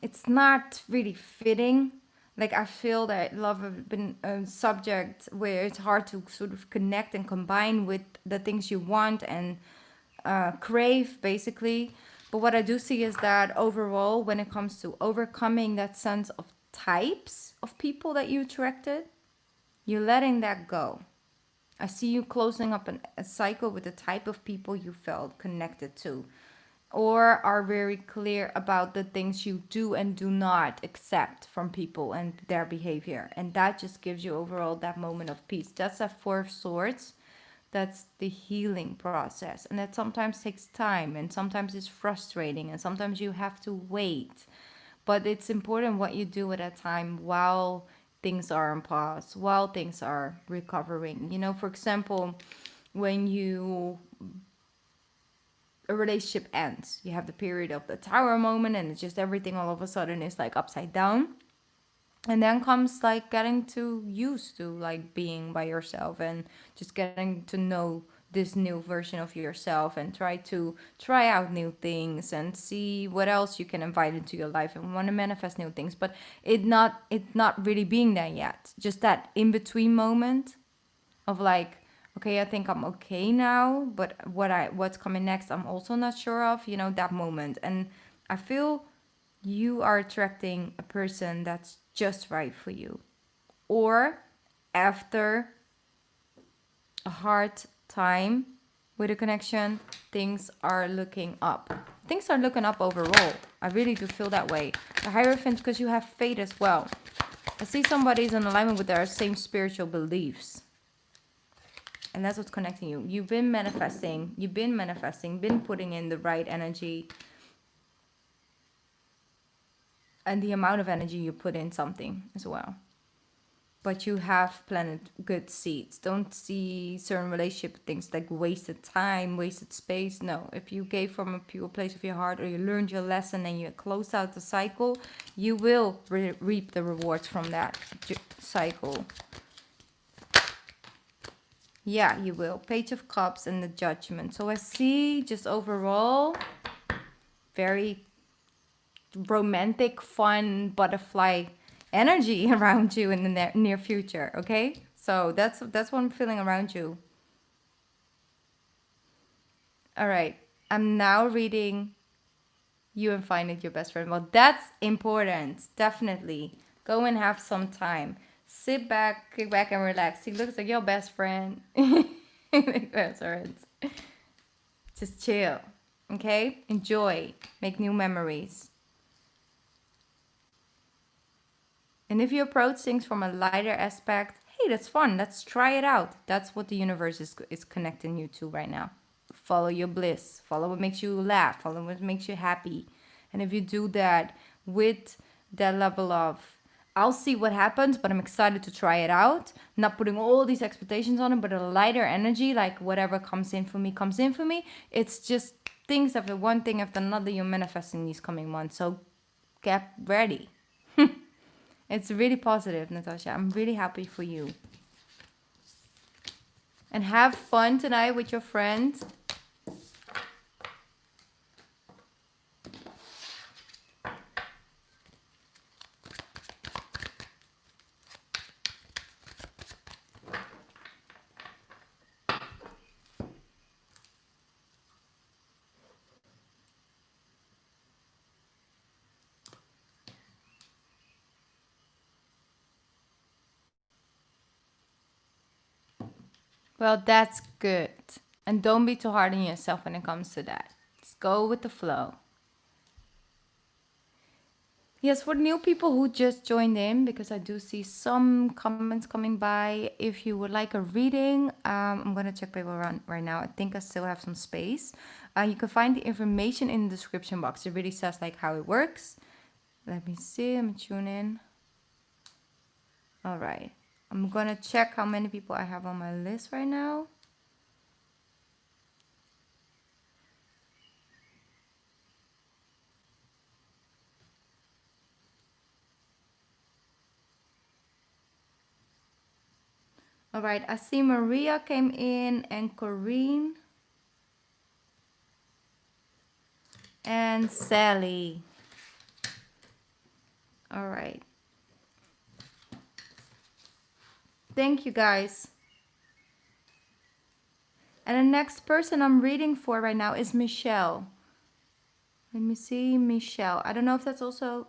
it's not really fitting. Like, I feel that love has been a subject where it's hard to sort of connect and combine with the things you want and crave, basically. But what I do see is that overall, when it comes to overcoming that sense of types of people that you attracted, you're letting that go. I see you closing up a cycle with the type of people you felt connected to, or are very clear about the things you do and do not accept from people and their behavior. And that just gives you overall that moment of peace. That's a 4 of Swords. That's the healing process, and that sometimes takes time, and sometimes it's frustrating, and sometimes you have to wait. But it's important what you do at that time while things are on pause, while things are recovering. For example, when a relationship ends, you have the period of the tower moment, and it's just everything all of a sudden is like upside down. And then comes like getting to used to like being by yourself and just getting to know this new version of yourself, and try out new things and see what else you can invite into your life, and want to manifest new things. But it's not really being there yet. Just that in between moment of like, okay, I think I'm okay now, but what's coming next, I'm also not sure of, that moment. And I feel you are attracting a person that's just right for you. Or after a hard time with a connection, things are looking up. things are looking up overall. I really do feel that way. The Hierophant, because you have faith as well. I see somebody's in alignment with their same spiritual beliefs. And that's what's connecting you. You've been manifesting, been putting in the right energy. And the amount of energy you put in something as well. But you have planted good seeds. Don't see certain relationship things like wasted time, wasted space. No, if you gave from a pure place of your heart, or you learned your lesson and you closed out the cycle, you will reap the rewards from that cycle. Yeah, you will. Page of Cups and the Judgment. So I see just overall very romantic, fun, butterfly energy around you in the near future. Okay, so that's what I'm feeling around you. All right, I'm now reading you and finding your best friend. Well, that's important. Definitely go and have some time. Sit back, kick back and relax. He looks like your best friend. Best friends. Just chill. Okay, enjoy, make new memories. And if you approach things from a lighter aspect, hey, that's fun. Let's try it out. That's what the universe is connecting you to right now. Follow your bliss. Follow what makes you laugh. Follow what makes you happy. And if you do that with that level of, I'll see what happens, but I'm excited to try it out. Not putting all these expectations on it, but a lighter energy, like whatever comes in for me, comes in for me. It's just things after one thing after another you're manifesting these coming months. So get ready. It's really positive, Natasha. I'm really happy for you. And have fun tonight with your friends. Well, that's good. And don't be too hard on yourself when it comes to that. Just go with the flow. Yes, for new people who just joined in, because I do see some comments coming by. If you would like a reading, I'm going to check people around right now. I think I still have some space. You can find the information in the description box. It really says like how it works. Let me see. I'm tune in. All right. I'm going to check how many people I have on my list right now. All right. I see Maria came in and Karine and Sally. All right. Thank you, guys. And the next person I'm reading for right now is Michelle. Let me see, Michelle. I don't know if that's also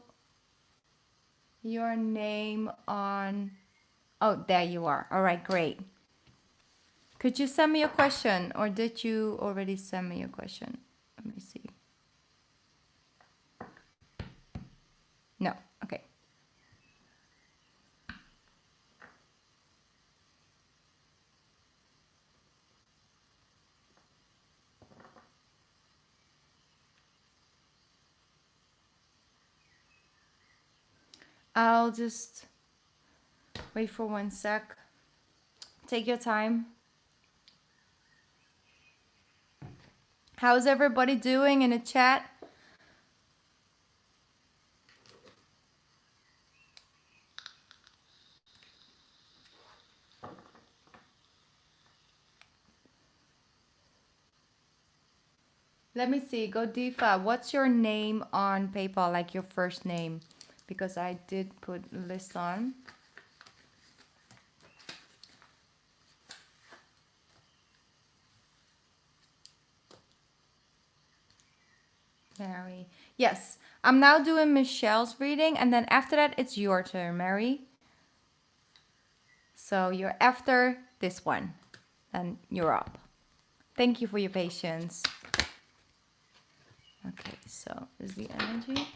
your name on... Oh, there you are. All right, great. Could you send me a question, or did you already send me a question? Let me see. No, okay. I'll just wait for 1 sec. Take your time. How's everybody doing in the chat? Let me see, Godiva, what's your name on PayPal, like your first name? Because I did put a list on. Mary. Yes, I'm now doing Michelle's reading, and then after that, it's your turn, Mary. So you're after this one, and you're up. Thank you for your patience. Okay, so this is the energy.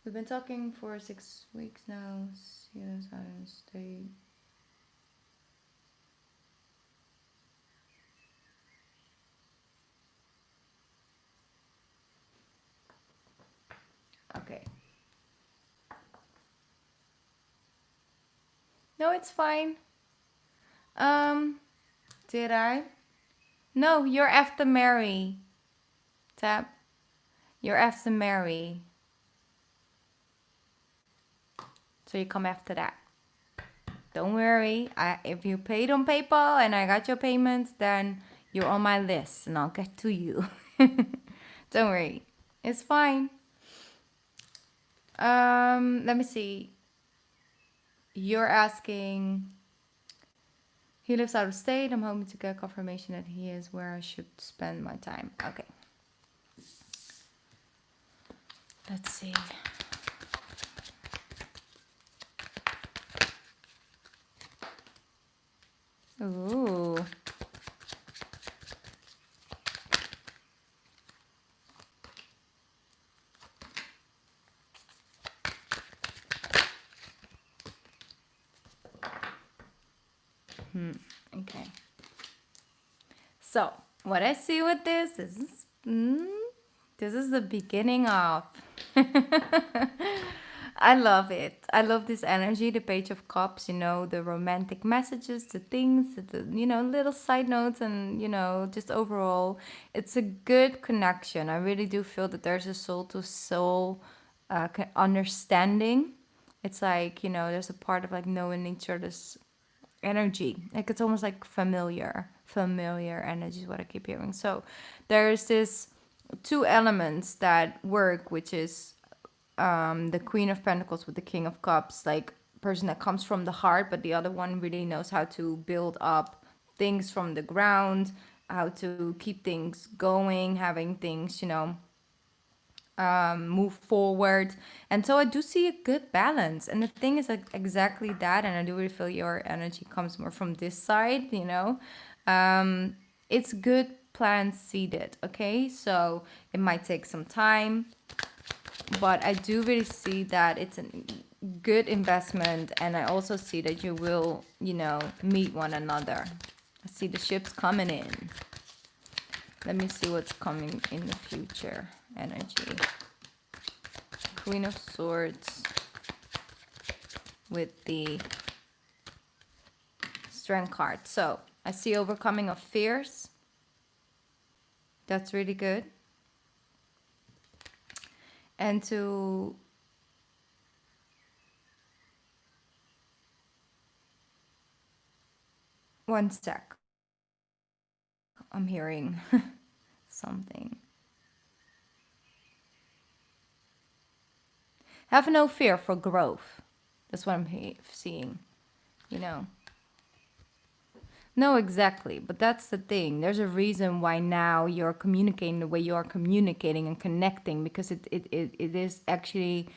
We've been talking for 6 weeks now. Yes, I stay. Okay. No, it's fine. Did I? No, you're after Mary. Tab. You're after Mary. So you come after that. Don't worry. If you paid on PayPal and I got your payments, then you're on my list and I'll get to you. Don't worry. It's fine. Let me see. You're asking. He lives out of state. I'm hoping to get confirmation that he is where I should spend my time. Okay. Let's see. Ooh. Okay. So what I see with this is, this is the beginning of. I love it. I love this energy, the Page of Cups, you know, the romantic messages, the things, the, you know, little side notes, and, you know, just overall, it's a good connection. I really do feel that there's a soul to soul understanding. It's like, you know, there's a part of like knowing each other's energy. Like it's almost like familiar energy is what I keep hearing. So there's this two elements that work, which is the Queen of Pentacles with the King of Cups, like person that comes from the heart, but the other one really knows how to build up things from the ground, how to keep things going, having things, you know, move forward. And so I do see a good balance. And the thing is like exactly that. And I do really feel your energy comes more from this side, you know. It's good plants seeded, okay? So it might take some time, but I do really see that it's a good investment. And I also see that you will, you know, meet one another. I see the ships coming in. Let me see what's coming in the future energy. Queen of Swords with the Strength card. So I see overcoming of fears. That's really good. And to one sec. I'm hearing something. Have no fear for growth. That's what I'm seeing, you know. No, exactly. But that's the thing. There's a reason why now you're communicating the way you are communicating and connecting, because it is actually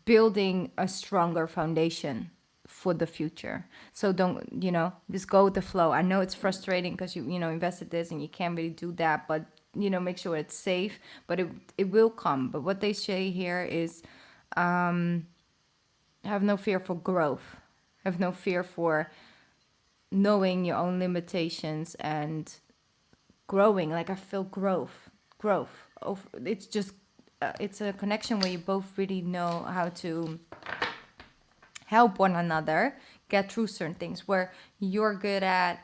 building a stronger foundation for the future. So don't, you know, just go with the flow. I know it's frustrating because you know, invested this and you can't really do that, but, you know, make sure it's safe, but it will come. But what they say here is have no fear for growth. Have no fear for knowing your own limitations and growing. Like I feel growth. It's just, it's a connection where you both really know how to help one another get through certain things where you're good at,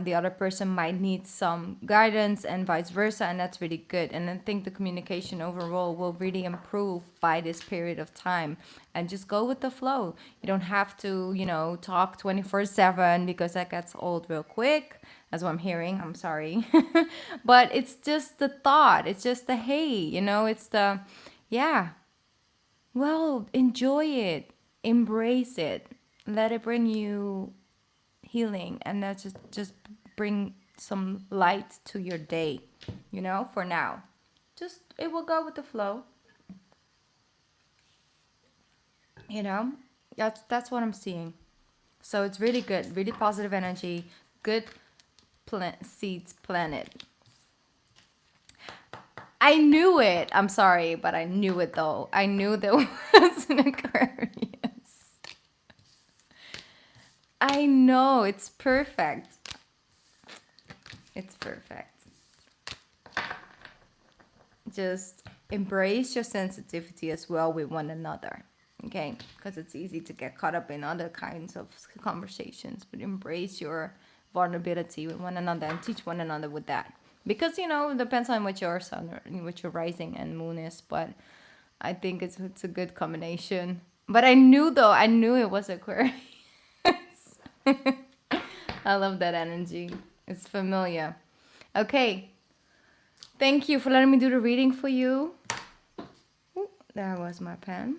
the other person might need some guidance and vice versa, and that's really good. And I think the communication overall will really improve by this period of time, and just go with the flow. You don't have to, you know, talk 24/7 because that gets old real quick. That's what I'm hearing. I'm sorry. But it's just the thought. It's just the hey, you know, it's the, yeah, well, enjoy it, embrace it, let it bring you healing, and that's just bring some light to your day, you know, for now. Just it will go with the flow, you know. That's what I'm seeing. So it's really good, really positive energy, good seeds planted. I knew it. I'm sorry, but I knew it though. I knew there was an Aquarius. I know. It's perfect. It's perfect. Just embrace your sensitivity as well with one another. Okay? Because it's easy to get caught up in other kinds of conversations, but embrace your vulnerability with one another and teach one another with that. Because, you know, it depends on what your sun or what your rising and moon is, but I think it's a good combination. But I knew though, I knew it was Aquarius. I love that energy. It's familiar. Okay. Thank you for letting me do the reading for you. Ooh, there was my pen.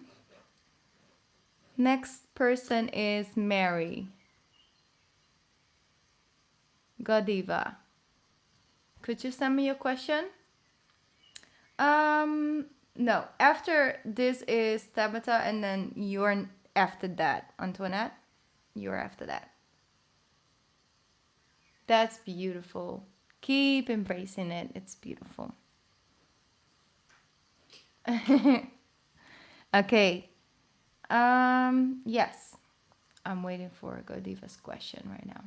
Next person is Mary. Godiva. Could you send me your question? No. After this is Tabitha, and then you're after that. Antoinette, you're after that. That's beautiful. Keep embracing it. It's beautiful. Okay. Yes. I'm waiting for Godiva's question right now.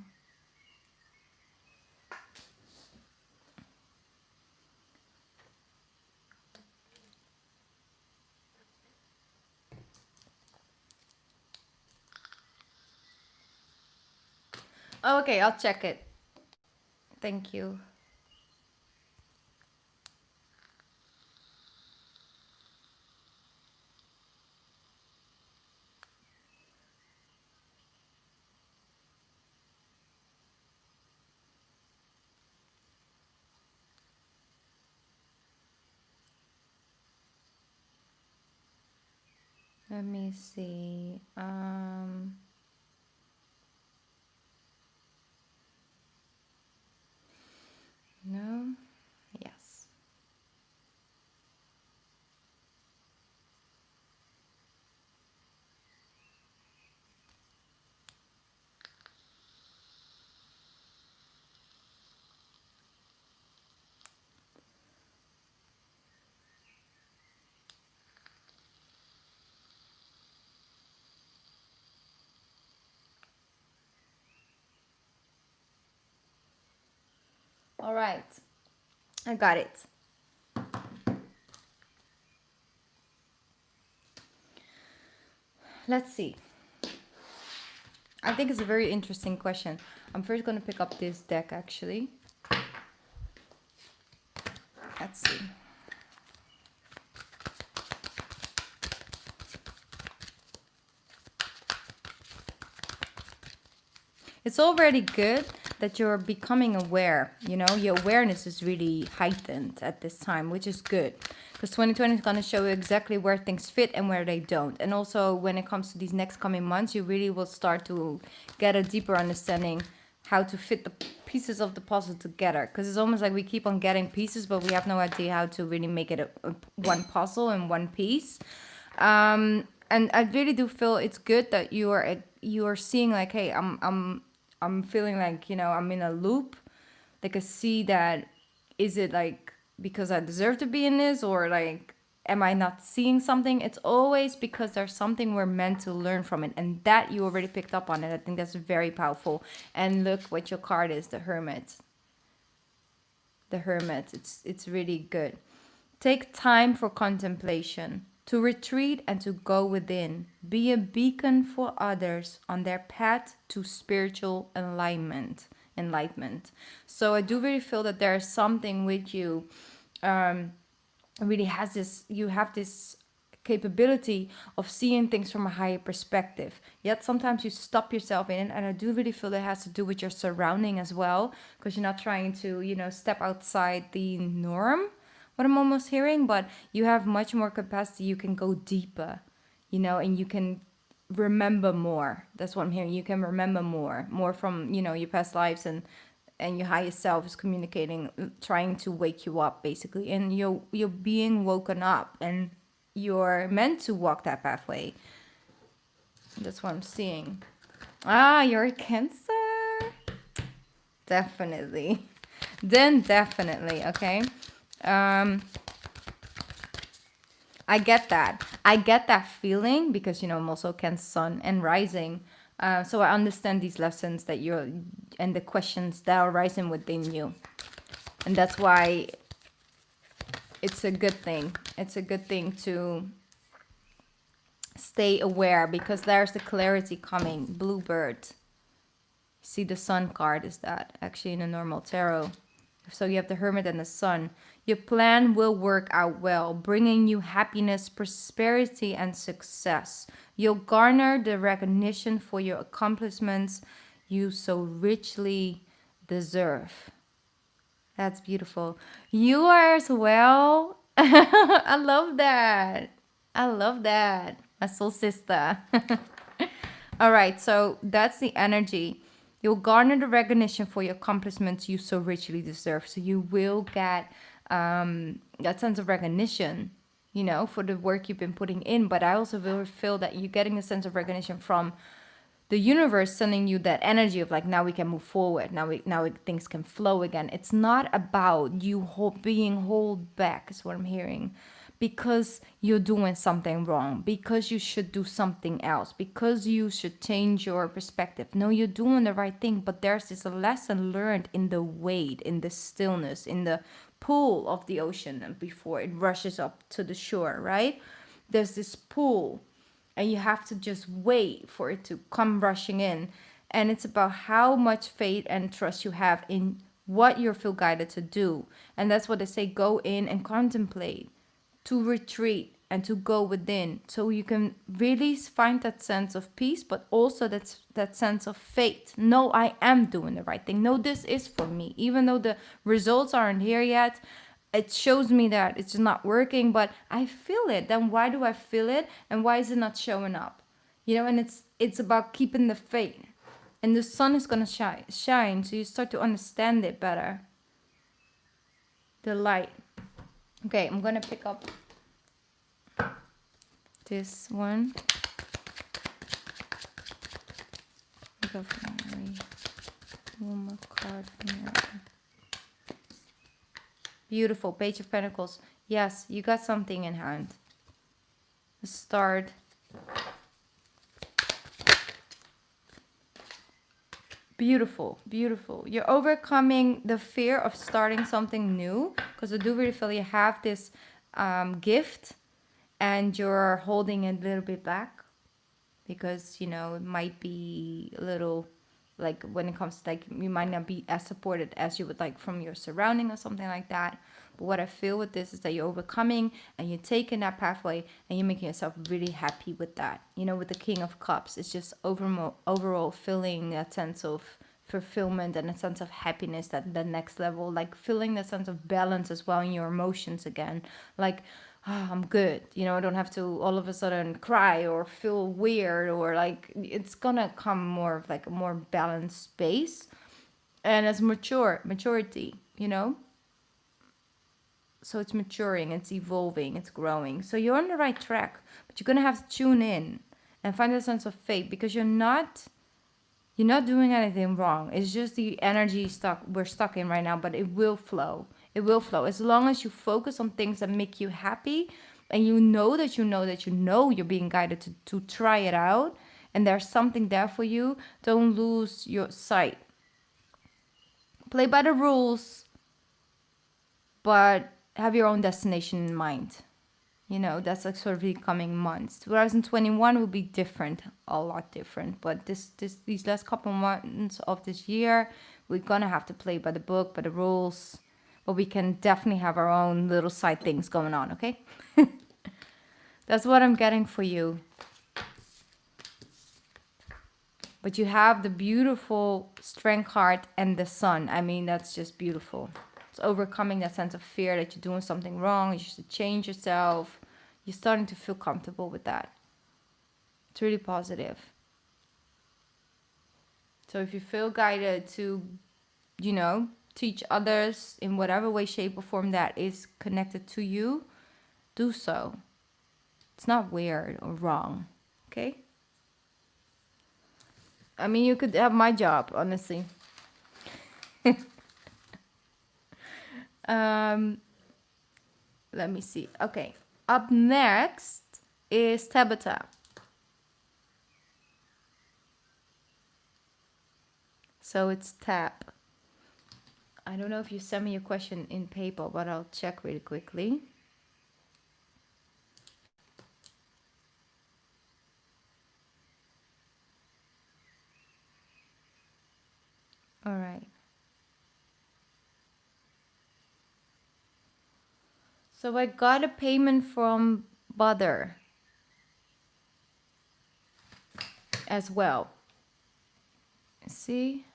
Okay, I'll check it. Thank you. Let me see. No. Yes. All right. I got it. Let's see. I think it's a very interesting question. I'm first going to pick up this deck, actually. Let's see. It's already good that you're becoming aware. You know, your awareness is really heightened at this time, which is good. Because 2020 is going to show you exactly where things fit and where they don't. And also when it comes to these next coming months, you really will start to get a deeper understanding how to fit the pieces of the puzzle together. Because it's almost like we keep on getting pieces, but we have no idea how to really make it a one puzzle and one piece. And I really do feel it's good that you are seeing like, hey, I'm feeling like, you know, I'm in a loop. Like I see that, is it like because I deserve to be in this, or like, am I not seeing something? It's always because there's something we're meant to learn from it. And that you already picked up on it. I think that's very powerful. And look what your card is, the Hermit. The Hermit, it's really good. Take time for contemplation, to retreat and to go within. Be a beacon for others on their path to spiritual enlightenment. So I do really feel that there is something with you, really has this, you have this capability of seeing things from a higher perspective. Yet sometimes you stop yourself in it, and I do really feel that it has to do with your surrounding as well, because you're not trying to, you know, step outside the norm, what I'm almost hearing, but you have much more capacity. You can go deeper, you know, and you can remember more. That's what I'm hearing. You can remember more from, you know, your past lives, and your higher self is communicating, trying to wake you up basically, and you're being woken up, and you're meant to walk that pathway. That's what I'm seeing. You're a Cancer. Definitely. Then definitely, okay. I get that. I get that feeling because, you know, I'm also Cancer Sun and Rising. So I understand these lessons that you're, and the questions that are rising within you. And that's why it's a good thing. It's a good thing to stay aware because there's the clarity coming. Bluebird. See, the Sun card is that actually in a normal tarot. So you have the Hermit and the Sun. Your plan will work out well, bringing you happiness, prosperity, and success. You'll garner the recognition for your accomplishments you so richly deserve. That's beautiful. You are as well. I love that. I love that. My soul sister. All right, so that's the energy. You'll garner the recognition for your accomplishments you so richly deserve. So you will get that sense of recognition, you know, for the work you've been putting in. But I also will feel that you're getting a sense of recognition from the universe sending you that energy of like, now we can move forward. Things can flow again. It's not about you being held back, is what I'm hearing, because you're doing something wrong, because you should do something else, because you should change your perspective. No, you're doing the right thing, but there's this lesson learned in the wait, in the stillness, in the pull of the ocean and before it rushes up to the shore, right? There's this pull and you have to just wait for it to come rushing in. And it's about how much faith and trust you have in what you feel guided to do. And that's what they say, go in and contemplate, to retreat and to go within, so you can really find that sense of peace, but also that sense of faith. No, I am doing the right thing. No, this is for me. Even though the results aren't here yet, it shows me that it's not working, but I feel it. Then why do I feel it? And why is it not showing up? You know, and it's about keeping the faith. And the sun is going to shine, so you start to understand it better. The light. Okay, I'm going to pick up this one. Go for one more card. Beautiful. Page of Pentacles. Yes, you got something in hand. A start. Beautiful, beautiful. You're overcoming the fear of starting something new, because I do really feel you have this gift and you're holding it a little bit back because, you know, it might be a little, like when it comes to, like, you might not be as supported as you would like from your surrounding or something like that. But what I feel with this is that you're overcoming and you're taking that pathway and you're making yourself really happy with that. You know, with the King of Cups, it's just overall feeling that sense of fulfillment and a sense of happiness, that the next level, like feeling that sense of balance as well in your emotions again. Like, oh, I'm good. You know, I don't have to all of a sudden cry or feel weird, or like it's gonna come more of like a more balanced space. And it's maturity, you know? So it's maturing, it's evolving, it's growing. So you're on the right track, but you're going to have to tune in and find a sense of faith, because you're not doing anything wrong. It's just the energy we're stuck in right now, but it will flow. It will flow. As long as you focus on things that make you happy, and you know you're being guided to try it out, and there's something there for you, don't lose your sight. Play by the rules, but have your own destination in mind. You know, that's like sort of the coming months. 2021 will be different, a lot different. But these last couple months of this year, we're gonna have to play by the book, by the rules. But we can definitely have our own little side things going on, okay? That's what I'm getting for you. But you have the beautiful Strength card and the Sun. I mean, that's just beautiful. It's overcoming that sense of fear that you're doing something wrong, you should change yourself. You're starting to feel comfortable with that. It's really positive. So if you feel guided to, you know, teach others in whatever way, shape, or form that is connected to you, do so. It's not weird or wrong, okay? I mean, you could have my job, honestly. Let me see. Okay. Up next is Tabitha. So it's Tab. I don't know if you sent me a question in paper, but I'll check really quickly. All right. So I got a payment from Butter as well. See?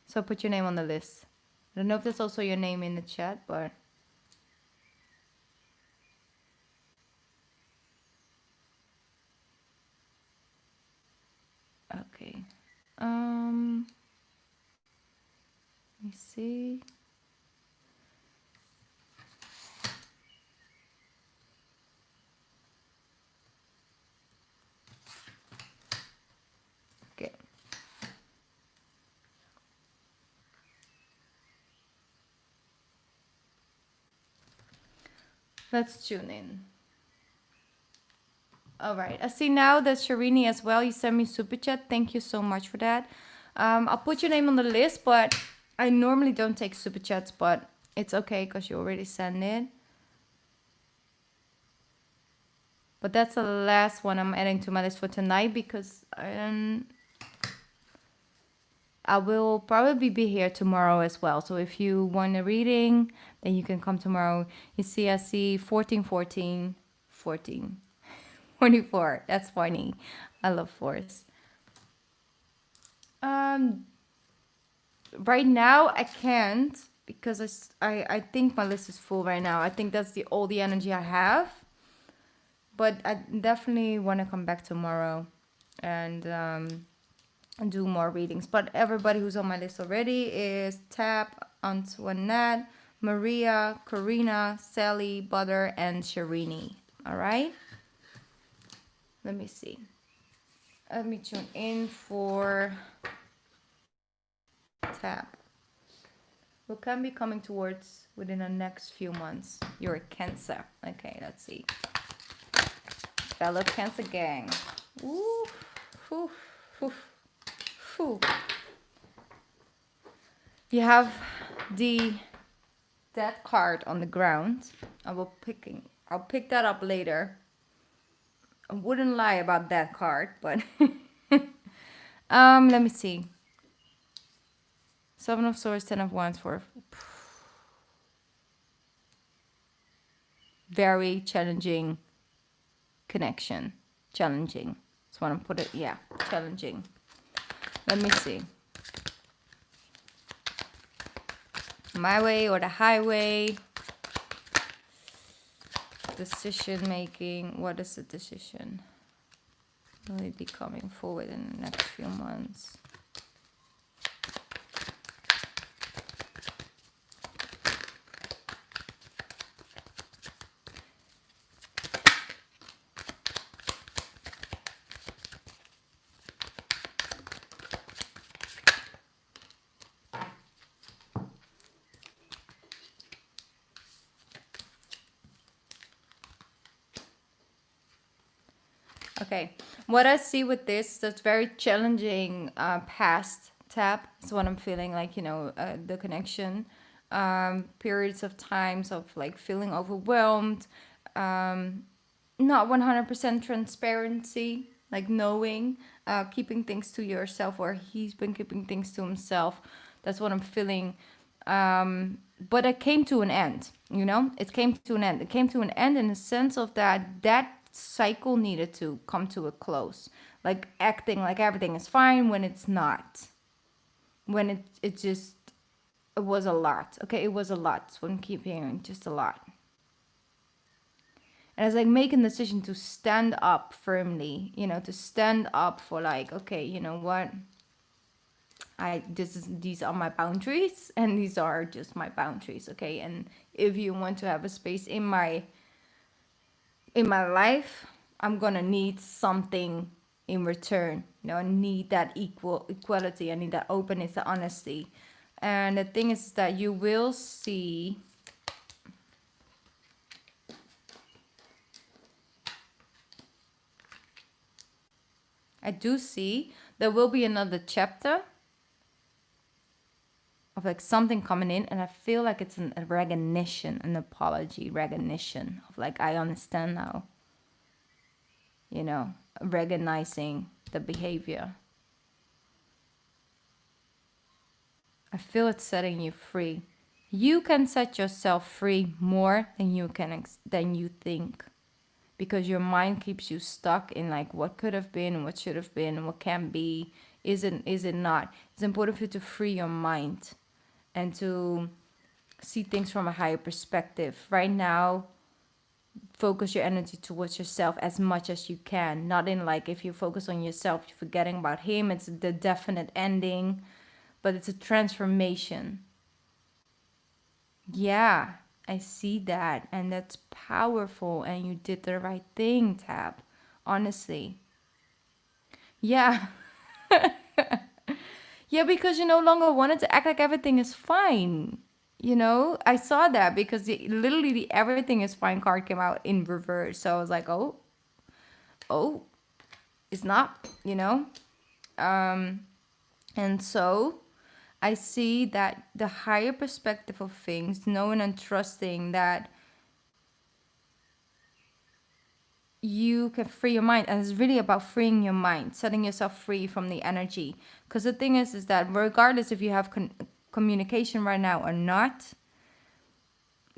So put your name on the list. I don't know if that's also your name in the chat, but okay. Let me see. Okay. Let's tune in. All right. I see now that Shirini as well. You sent me super chat. Thank you so much for that. I'll put your name on the list, but I normally don't take super chats, but it's okay because you already sent it. But that's the last one I'm adding to my list for tonight because I will probably be here tomorrow as well. So if you want a reading, then you can come tomorrow. You see, I see 14, 14, 14, 24. That's funny. I love fours. Right now, I can't because I think my list is full right now. I think that's all the energy I have. But I definitely want to come back tomorrow and do more readings. But everybody who's on my list already is Tap, Antoinette, Maria, Karine, Sally, Butter, and Shirini. All right? Let me see. Let me tune in for Tap. Who can be coming towards within the next few months? You're a Cancer. Okay, let's see. Fellow Cancer gang. Woo, woo, woo, woo. You have the Death card on the ground. I'll pick that up later. I wouldn't lie about that card, but let me see. 7 of Swords, 10 of Wands for very challenging connection. Challenging. That's what I'm putting. Yeah, challenging. Let me see. My way or the highway. Decision making. What is the decision? Will it be coming forward in the next few months? Okay, what I see with this, that's very challenging past tap. It's what I'm feeling like, the connection. Periods of times of like feeling overwhelmed. Not 100% transparency, like knowing, keeping things to yourself, or he's been keeping things to himself. That's what I'm feeling. But it came to an end, It came to an end. It came to an end in the sense of that cycle needed to come to a close, like acting like everything is fine when it's not, when it was a lot. Okay, it was a lot. That's what I'm keep hearing, just a lot. And it's like making the decision to stand up firmly, to stand up for like, okay, you know what, these are my boundaries, and these are just my boundaries. Okay, and if you want to have a space in my life, I'm gonna need something in return. I need that equality. I need that openness, that honesty. And the thing is that you will see I do see there will be another chapter of like something coming in, and I feel like it's a recognition, an apology, recognition of like, I understand now, you know, recognizing the behavior. I feel it's setting you free. You can set yourself free more than you can than you think, because your mind keeps you stuck in like what could have been, what should have been, and what can be. Is it not? It's important for you to free your mind and to see things from a higher perspective. Right now, focus your energy towards yourself as much as you can. Not in like, if you focus on yourself, you're forgetting about him. It's the definite ending, but it's a transformation. Yeah, I see that. And that's powerful. And you did the right thing, Tab. Honestly. Yeah. Yeah, because you no longer wanted to act like everything is fine. You know, I saw that because literally the everything is fine card came out in reverse. So I was like, oh, it's not, you know? And so I see that the higher perspective of things, knowing and trusting that you can free your mind, and it's really about freeing your mind, setting yourself free from the energy. Because the thing is that regardless if you have communication right now or not,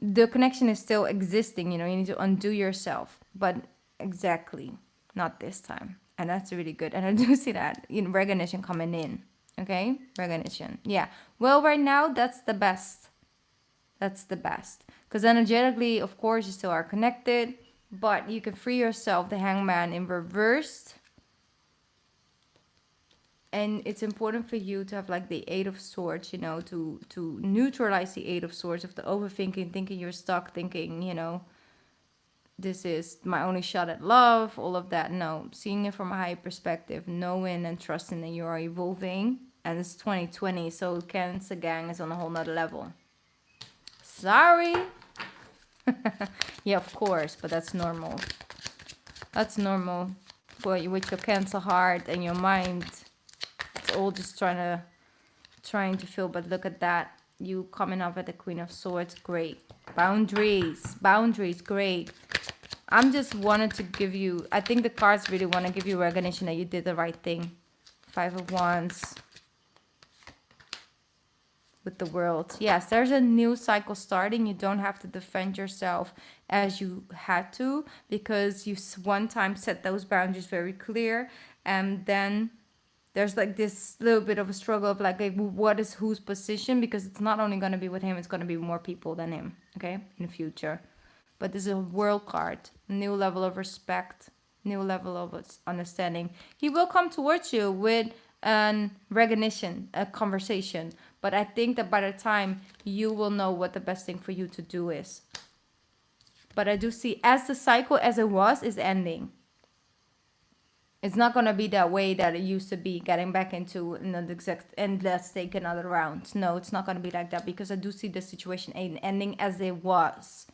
the connection is still existing. You know, you need to undo yourself, but exactly not this time. And that's really good. And I do see that recognition coming in. Okay, recognition. Yeah, well, right now that's the best. That's the best, because energetically, of course, you still are connected, but you can free yourself. The hangman in reversed. And it's important for you to have like the Eight of Swords, you know, to neutralize the Eight of Swords of the overthinking, thinking you're stuck, thinking, you know, this is my only shot at love, all of that. No, seeing it from a higher perspective, knowing and trusting that you are evolving. And it's 2020, so Cancer gang is on a whole nother level. Sorry. Yeah, of course, but that's normal. That's normal. But with your Cancer heart and your mind, it's all just trying to feel. But look at that. You coming up at the Queen of Swords, great. Boundaries, great. I'm just wanted to give you, I think the cards really want to give you recognition that you did the right thing. Five of Wands. With the World. Yes, there's a new cycle starting. You don't have to defend yourself as you had to, because you one time set those boundaries very clear, and then there's like this little bit of a struggle of like what is whose position, because it's not only going to be with him, it's going to be more people than him, okay, in the future. But this is a World card, new level of respect, new level of understanding. He will come towards you with an recognition, a conversation. But I think that by the time you will know what the best thing for you to do is. But I do see as the cycle as it was is ending. It's not going to be that way that it used to be, getting back into another exact and let's take another round. No, it's not going to be like that, because I do see the situation ending as it was.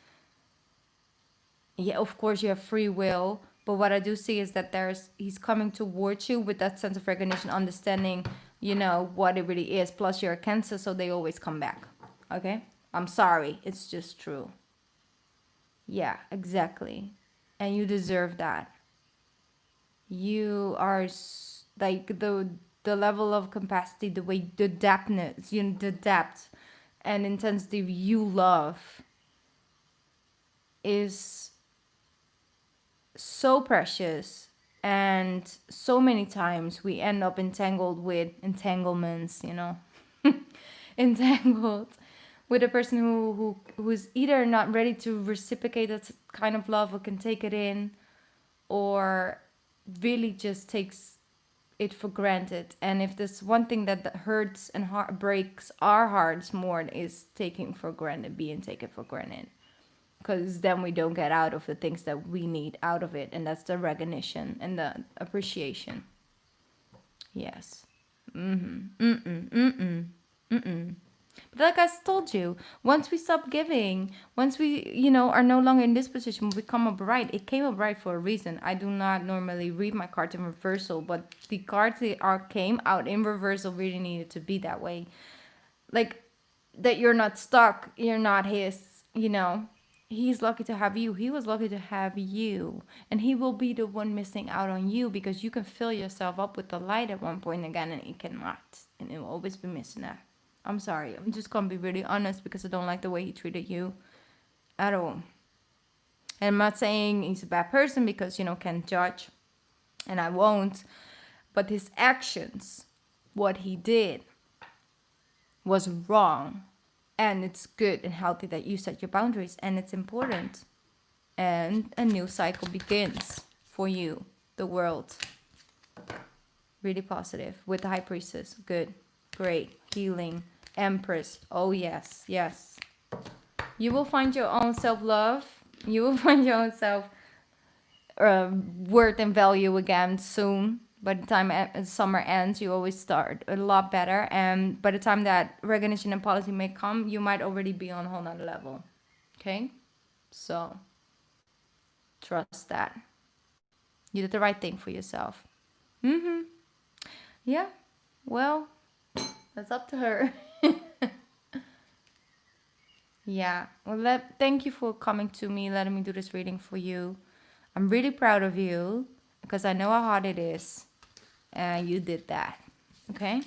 Yeah, of course you have free will. But what I do see is that he's coming towards you with that sense of recognition, understanding, you know, what it really is. Plus you're a Cancer, so they always come back. Okay? I'm sorry. It's just true. Yeah, exactly. And you deserve that. You are like the level of capacity, the way, the depthness, you know, the depth and intensity you love is so precious. And so many times we end up entangled with entanglements, you know, entangled with a person who's either not ready to reciprocate that kind of love or can take it in, or really just takes it for granted. And if there's one thing that hurts and breaks our hearts more, is taking for granted, being taken for granted. Because then we don't get out of the things that we need out of it. And that's the recognition and the appreciation. Yes. But like I told you, once we stop giving, once we, you know, are no longer in this position, we come up right. It came up right for a reason. I do not normally read my cards in reversal, but the cards that are came out in reversal really needed to be that way. Like, that you're not stuck, you're not his, you know. He's lucky to have you. He was lucky to have you. And he will be the one missing out on you because you can fill yourself up with the light at one point again and he cannot. And it will always be missing that. I'm sorry. I'm just gonna be really honest because I don't like the way he treated you at all. And I'm not saying he's a bad person because, you know, can't judge. And I won't. But his actions, what he did, was wrong. And it's good and healthy that you set your boundaries, and it's important. And a new cycle begins for you, the world. Really positive with the High Priestess. Good, great, healing, Empress. Oh yes, yes. You will find your own self-love. You will find your own self worth and value again soon. By the time summer ends, you always start a lot better. And by the time that recognition and policy may come, you might already be on a whole nother level. Okay? So, trust that. You did the right thing for yourself. Mm-hmm. Yeah. Well, that's up to her. Yeah. Well, thank you for coming to me, letting me do this reading for you. I'm really proud of you because I know how hard it is. And you did that. Okay?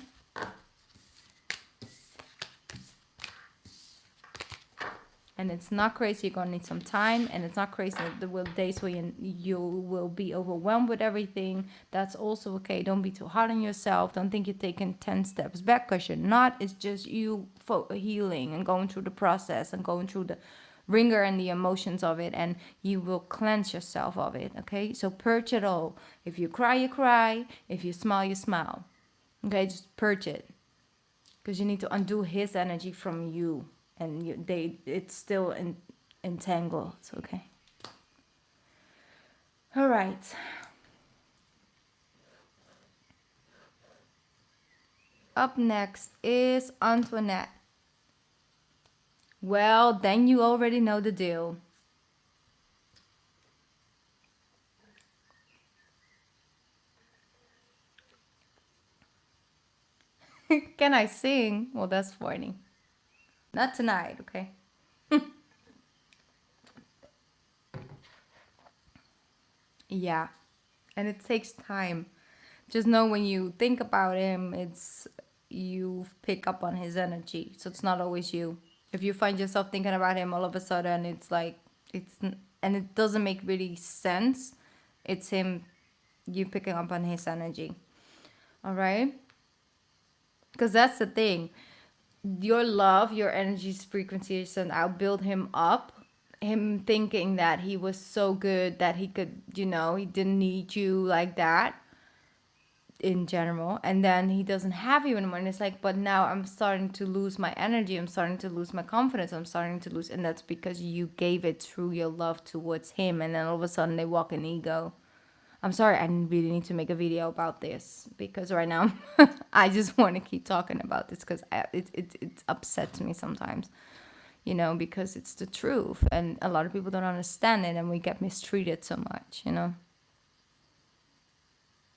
And it's not crazy. You're going to need some time. And it's not crazy that there will days where you will be overwhelmed with everything. That's also okay. Don't be too hard on yourself. Don't think you're taking 10 steps back because you're not. It's just you healing and going through the process and going through the ringer and the emotions of it, and you will cleanse yourself of it. Okay, so purge it all. If you cry, you cry. If you smile, you smile. Okay, just purge it, because you need to undo his energy from you, and it's still entangled. Okay. All right. Up next is Antoinette. Well, then you already know the deal. Can I sing? Well, that's funny. Not tonight, okay? Yeah. And it takes time. Just know when you think about him, you pick up on his energy. So it's not always you. If you find yourself thinking about him all of a sudden, it's like, and it doesn't make really sense. It's him, you picking up on his energy. All right? Because that's the thing. Your love, your energy's frequencies, and I'll build him up. Him thinking that he was so good that he could, he didn't need you like that in general, and then he doesn't have you anymore, and it's like, but now I'm starting to lose my energy, I'm starting to lose my confidence, I'm starting to lose, and that's because you gave it through your love towards him, and then all of a sudden they walk in ego. I'm sorry, I really need to make a video about this because right now I just want to keep talking about this because it upsets me sometimes, because it's the truth and a lot of people don't understand it and we get mistreated so much,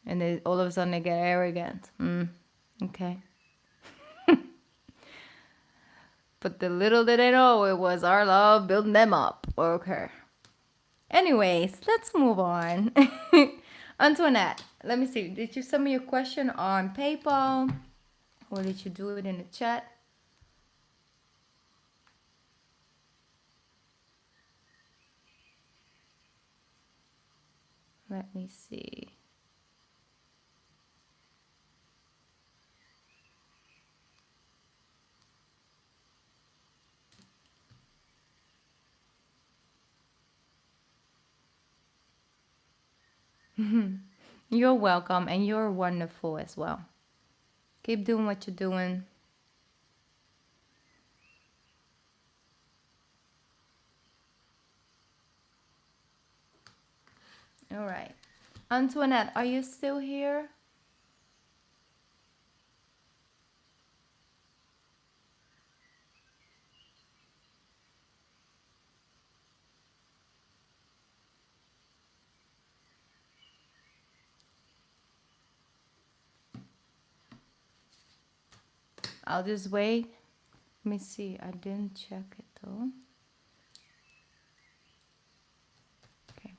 And they, all of a sudden they get arrogant. Okay. But the little did they know it was our love building them up. Okay. Anyways, let's move on. Antoinette, let me see. Did you send me your question on PayPal? Or did you do it in the chat? Let me see. You're welcome and you're wonderful as well. Keep doing what you're doing. All right. Antoinette, are you still here? I'll just wait. Let me see. I didn't check it though. Okay.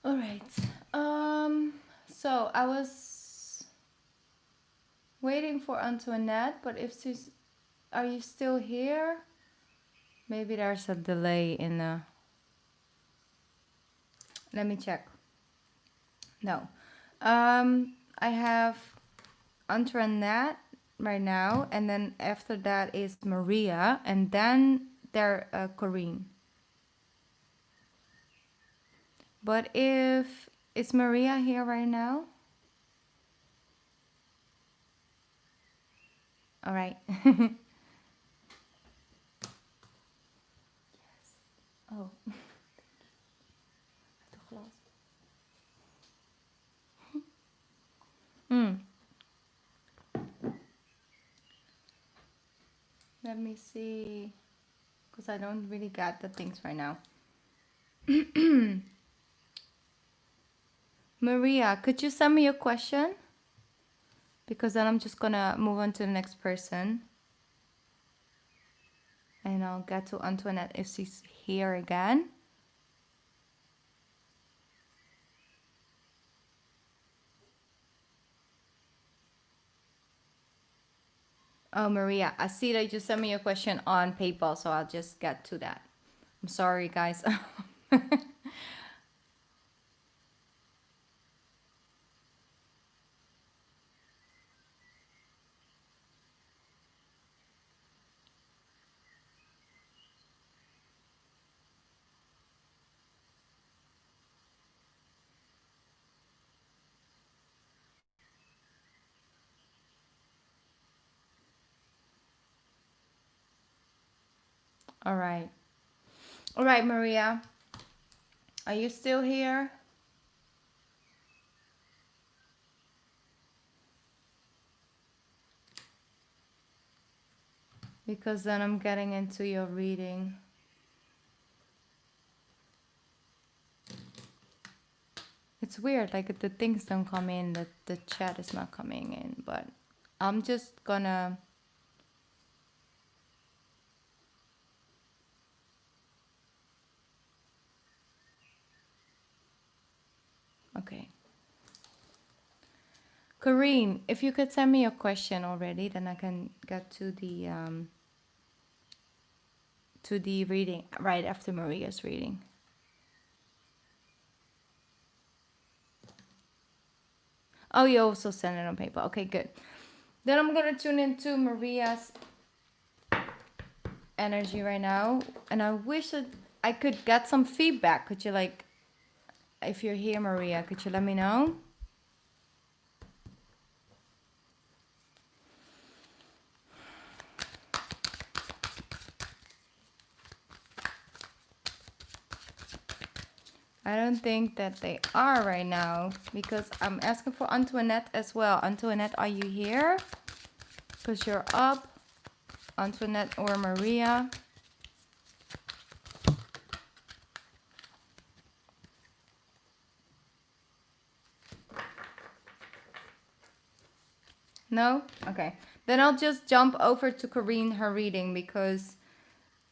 All right. So I was waiting for Antoinette, but if she's, are you still here? Maybe there's a delay in the. Let me check. No. I have Antoinette right now, and then after that is Maria, and then there Karine. But if is Maria here right now? All right. Yes. Oh. Hmm. Let me see, because I don't really get the things right now. Maria, could you send me your question? Because then I'm just gonna move on to the next person. And I'll get to Antoinette if she's here again. Oh, Maria, I see that you sent me your question on PayPal, so I'll just get to that. I'm sorry, guys. All right. All right, Maria. Are you still here? Because then I'm getting into your reading. It's weird, like the things don't come in, the chat is not coming in, but I'm just gonna. Okay. Karine, if you could send me a question already, then I can get to the reading right after Maria's reading. Oh, you also send it on paper. Okay, good. Then I'm gonna tune into Maria's energy right now, and I wish that I could get some feedback. Could you, like, if you're here, Maria, could you let me know? I don't think that they are right now, because I'm asking for Antoinette as well. Antoinette, are you here? Because you're up. Antoinette or Maria. No? Okay. Then I'll just jump over to Karine, her reading, because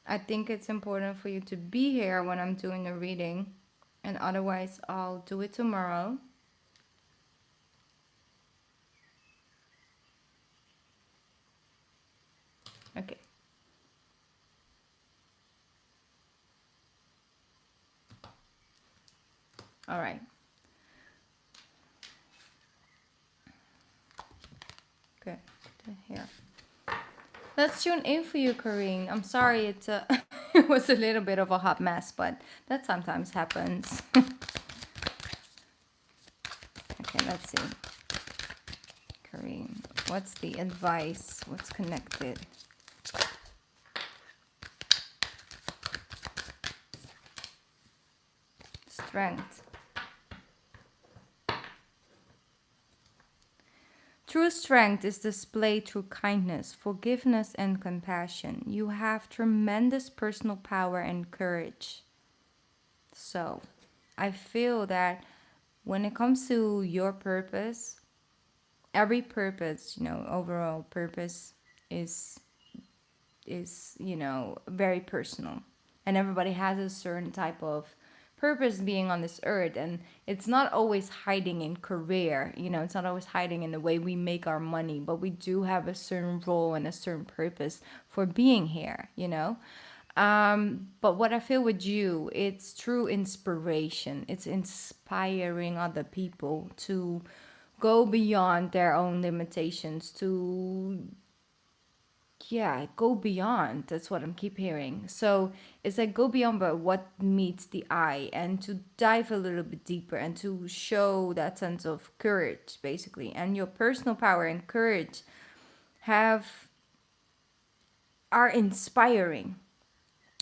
I think it's important for you to be here when I'm doing the reading. And otherwise, I'll do it tomorrow. Okay. All right. Let's tune in for you, Karine. I'm sorry it was a little bit of a hot mess, but that sometimes happens. Okay, let's see. Karine, what's the advice? What's connected? Strength. True strength is displayed through kindness, forgiveness, and compassion. You have tremendous personal power and courage. So, I feel that when it comes to your purpose, every purpose, overall purpose is very personal. And everybody has a certain type of purpose being on this earth, and it's not always hiding in career, it's not always hiding in the way we make our money, but we do have a certain role and a certain purpose for being here. But what I feel with you, it's true inspiration. It's inspiring other people to go beyond their own limitations, to go beyond. That's what I'm keep hearing. So it's like go beyond but what meets the eye, and to dive a little bit deeper and to show that sense of courage, basically. And your personal power and courage have are inspiring.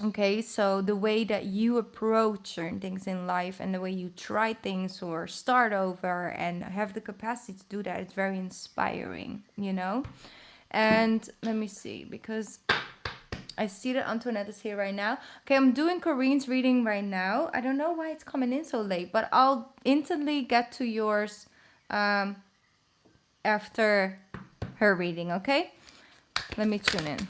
Okay, so the way that you approach certain things in life and the way you try things or start over and have the capacity to do that, it's very inspiring. And let me see, because I see that Antoinette is here right now. Okay, I'm doing Karine's reading right now. I don't know why it's coming in so late, but I'll instantly get to yours after her reading, okay? Let me tune in.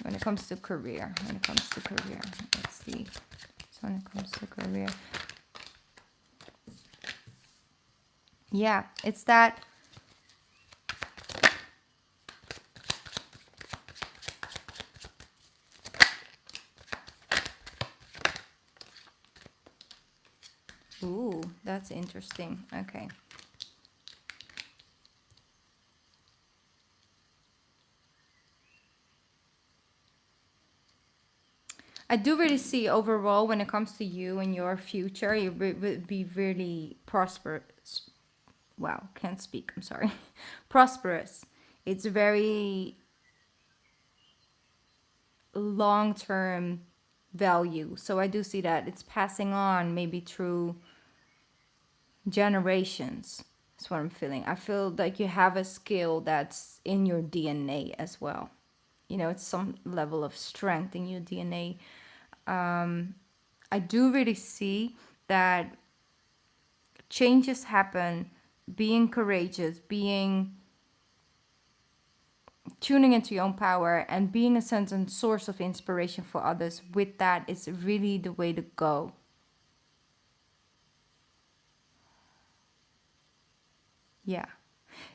When it comes to career. Let's see. So when it comes to career. Yeah, it's that. Ooh, that's interesting. Okay. I do really see overall when it comes to you and your future, you would be really prosperous. Wow, can't speak. I'm sorry. Prosperous. It's very long term value. So I do see that it's passing on maybe through generations. That's what I'm feeling. I feel like you have a skill that's in your DNA as well. It's some level of strength in your DNA. I do really see that changes happen, being courageous, being tuning into your own power, and being a sense and source of inspiration for others. With that is really the way to go. Yeah.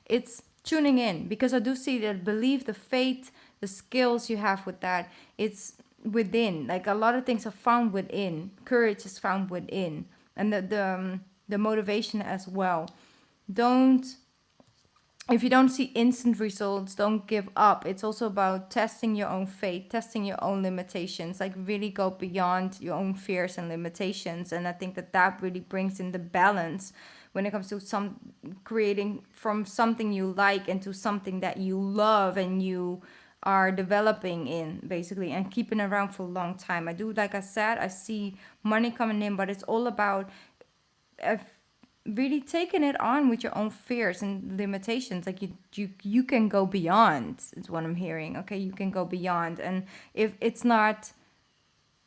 It's tuning in, because I do see that belief, the faith, the skills you have with that, it's within. Like a lot of things are found within. Courage is found within. And the motivation as well. Don't If you don't see instant results, don't give up. It's also about testing your own faith, testing your own limitations, like really go beyond your own fears and limitations. And I think that really brings in the balance when it comes to some creating from something you like into something that you love and you are developing in, basically, and keeping around for a long time. I do, like I said, I see money coming in, but it's all about really taking it on with your own fears and limitations. Like you can go beyond, is what I'm hearing. Okay, you can go beyond, and if it's not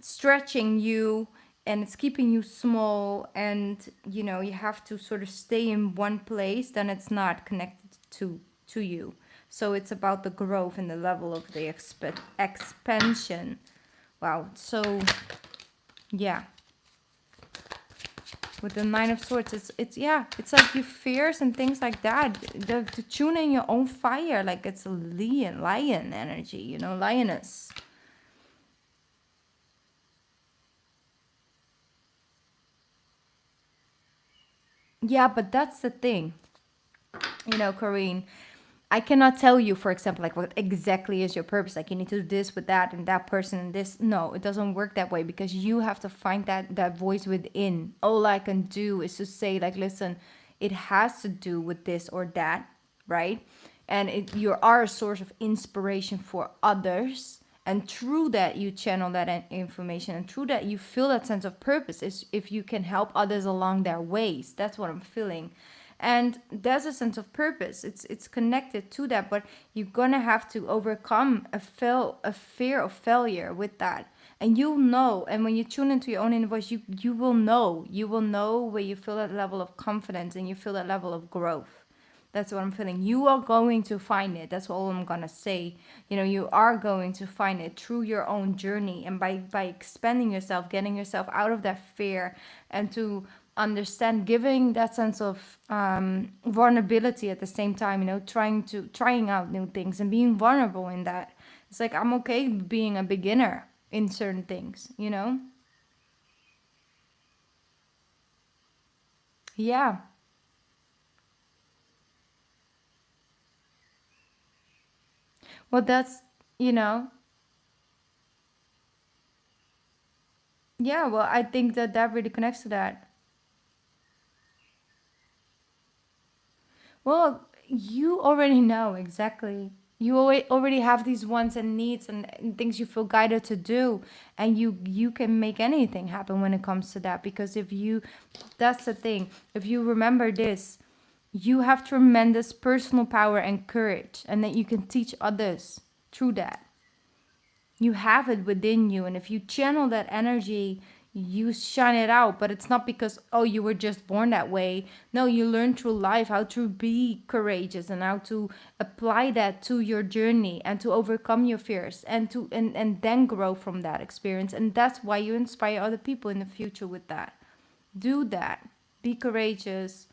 stretching you and it's keeping you small, and you have to sort of stay in one place, then it's not connected to you. So it's about the growth and the level of the expansion. Wow. So yeah, with the Nine of Swords, it's like your fears and things like that. To tune in your own fire, like it's a lion energy, lioness. Yeah, but that's the thing, Karine. I cannot tell you, for example, like what exactly is your purpose. Like you need to do this with that and that person and this. No, it doesn't work that way because you have to find that voice within. All I can do is to say like, listen, it has to do with this or that, right? And you are a source of inspiration for others. And through that, you channel that information. And through that, you feel that sense of purpose is if you can help others along their ways. That's what I'm feeling. And there's a sense of purpose. It's connected to that, but you're gonna have to overcome a fear of failure with that. And you'll know. And when you tune into your own inner voice, you will know. You will know where you feel that level of confidence and you feel that level of growth. That's what I'm feeling. You are going to find it. That's all I'm gonna say. You know, you are going to find it through your own journey and by expanding yourself, getting yourself out of that fear, and to understand, giving that sense of vulnerability at the same time. You know, trying out new things and being vulnerable in that. It's like I'm okay being a beginner in certain things. You know. Yeah. Well, that's you know. Yeah. Well, I think that really connects to that. Well, you already know exactly. You already have these wants and needs and things you feel guided to do, and you can make anything happen when it comes to that. Because if you, that's the thing. If you remember this, you have tremendous personal power and courage, and that you can teach others through that. You have it within you, and if you channel that energy, you shine it out. But it's not because, oh, you were just born that way. No, you learn through life how to be courageous and how to apply that to your journey and to overcome your fears and to and then grow from that experience. And that's why you inspire other people in the future with that. Do that. Be courageous,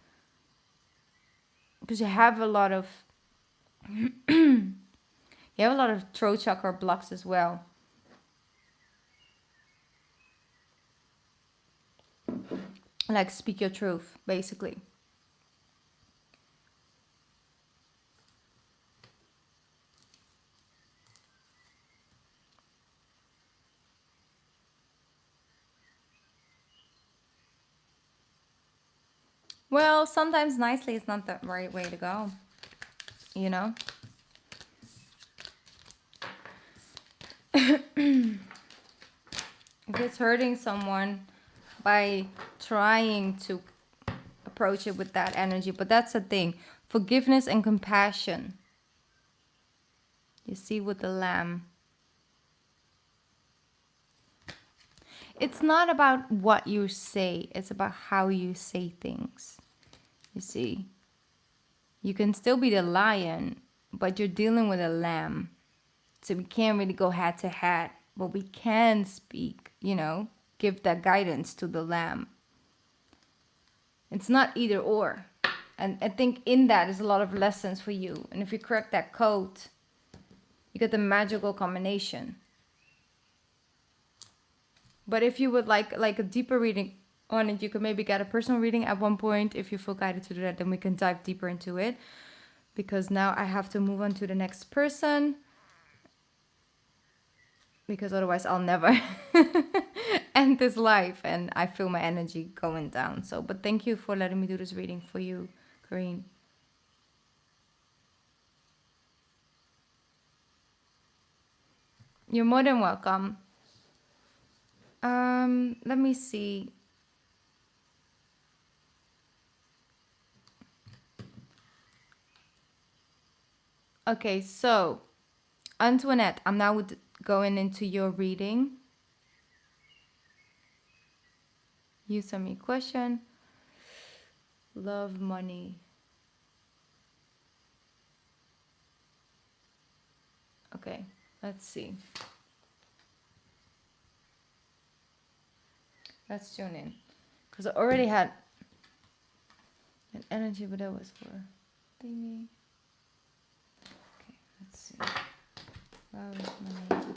because you have a lot of throat chakra blocks as well. Like speak your truth, basically. Well, sometimes nicely is not the right way to go, you know? If it's hurting someone by trying to approach it with that energy. But that's the thing. Forgiveness and compassion. You see with the lamb. It's not about what you say. It's about how you say things. You see. You can still be the lion, but you're dealing with a lamb. So we can't really go head to head. But we can speak, you know, give that guidance to the lamb. It's not either or. And I think in that is a lot of lessons for you. And if you correct that code, you get the magical combination. But if you would like a deeper reading on it, you could maybe get a personal reading at one point. If you feel guided to do that, then we can dive deeper into it. Because now I have to move on to the next person. Because otherwise I'll never end this life. And I feel my energy going down. So, but thank you for letting me do this reading for you, Karine. You're more than welcome. Let me see. Okay, so Antoinette, I'm now going into your reading. You sent me a question. Love, money. Okay, let's see. Let's tune in. Because I already had an energy, but that was for thingy. Okay, let's see. Love, money.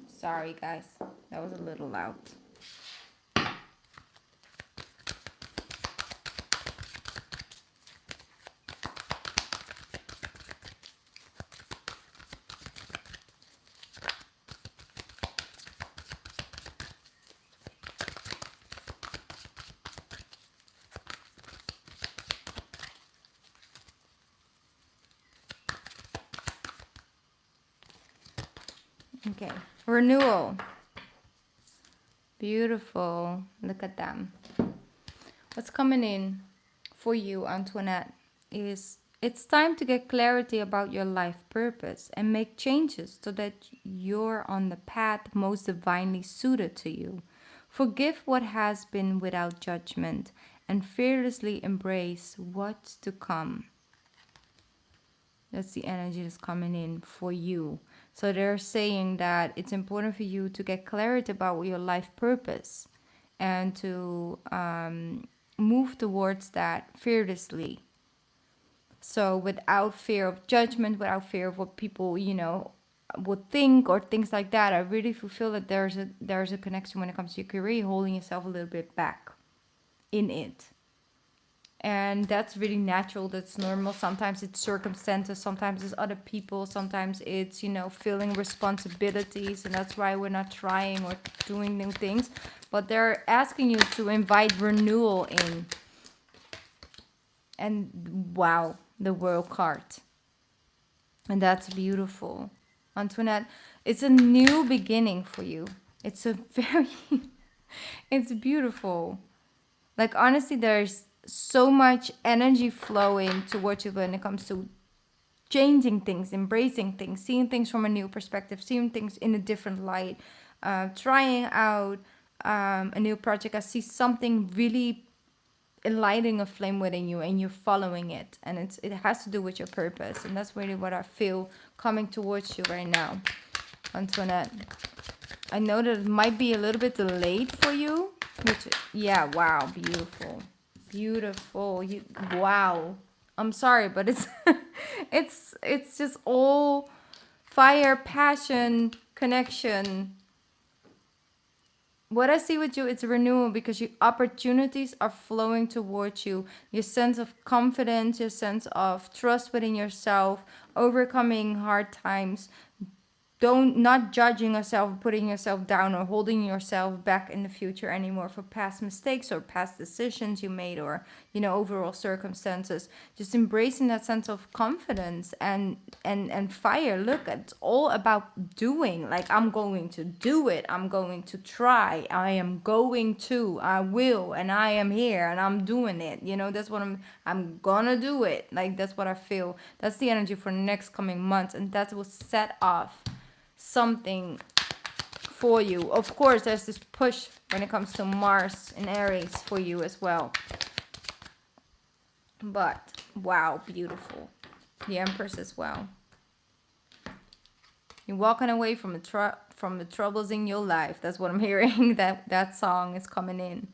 Sorry, guys. That was a little loud. Okay. Renewal. Beautiful. Look at them. What's coming in for you, Antoinette, is it's time to get clarity about your life purpose and make changes so that you're on the path most divinely suited to you. Forgive what has been without judgment and fearlessly embrace what's to come. That's the energy that's coming in for you. So they're saying that it's important for you to get clarity about your life purpose and to move towards that fearlessly. So without fear of judgment, without fear of what people, would think or things like that. I really feel that there's a connection when it comes to your career, holding yourself a little bit back in it. And that's really natural, that's normal. Sometimes it's circumstances, sometimes it's other people, sometimes it's feeling responsibilities, and that's why we're not trying or doing new things. But they're asking you to invite renewal in. And wow, the World card, and that's beautiful, Antoinette. It's a new beginning for you. It's a very it's beautiful. Like, honestly, there's so much energy flowing towards you when it comes to changing things, embracing things, seeing things from a new perspective, seeing things in a different light, trying out a new project. I see something really lighting a flame within you, and you're following it, and it has to do with your purpose, and that's really what I feel coming towards you right now, Antoinette. I know that it might be a little bit delayed for you, which, yeah, wow, beautiful. Beautiful. Wow. I'm sorry, but it's it's just all fire, passion, connection. What I see with you, it's a renewal, because your opportunities are flowing towards you. Your sense of confidence, your sense of trust within yourself, overcoming hard times, not judging yourself, putting yourself down, or holding yourself back in the future anymore for past mistakes or past decisions you made, or overall circumstances. Just embracing that sense of confidence and fire. Look, it's all about doing. Like, I'm going to do it, I'm going to try, I will, and I am here, and I'm doing it. That's what I'm gonna do it. Like, that's what I feel. That's the energy for the next coming months, and that will set off something for you. Of course, there's this push when it comes to Mars and Aries for you as well. But wow, beautiful. The Empress as well. You're walking away from the troubles in your life. That's what I'm hearing. That song is coming in.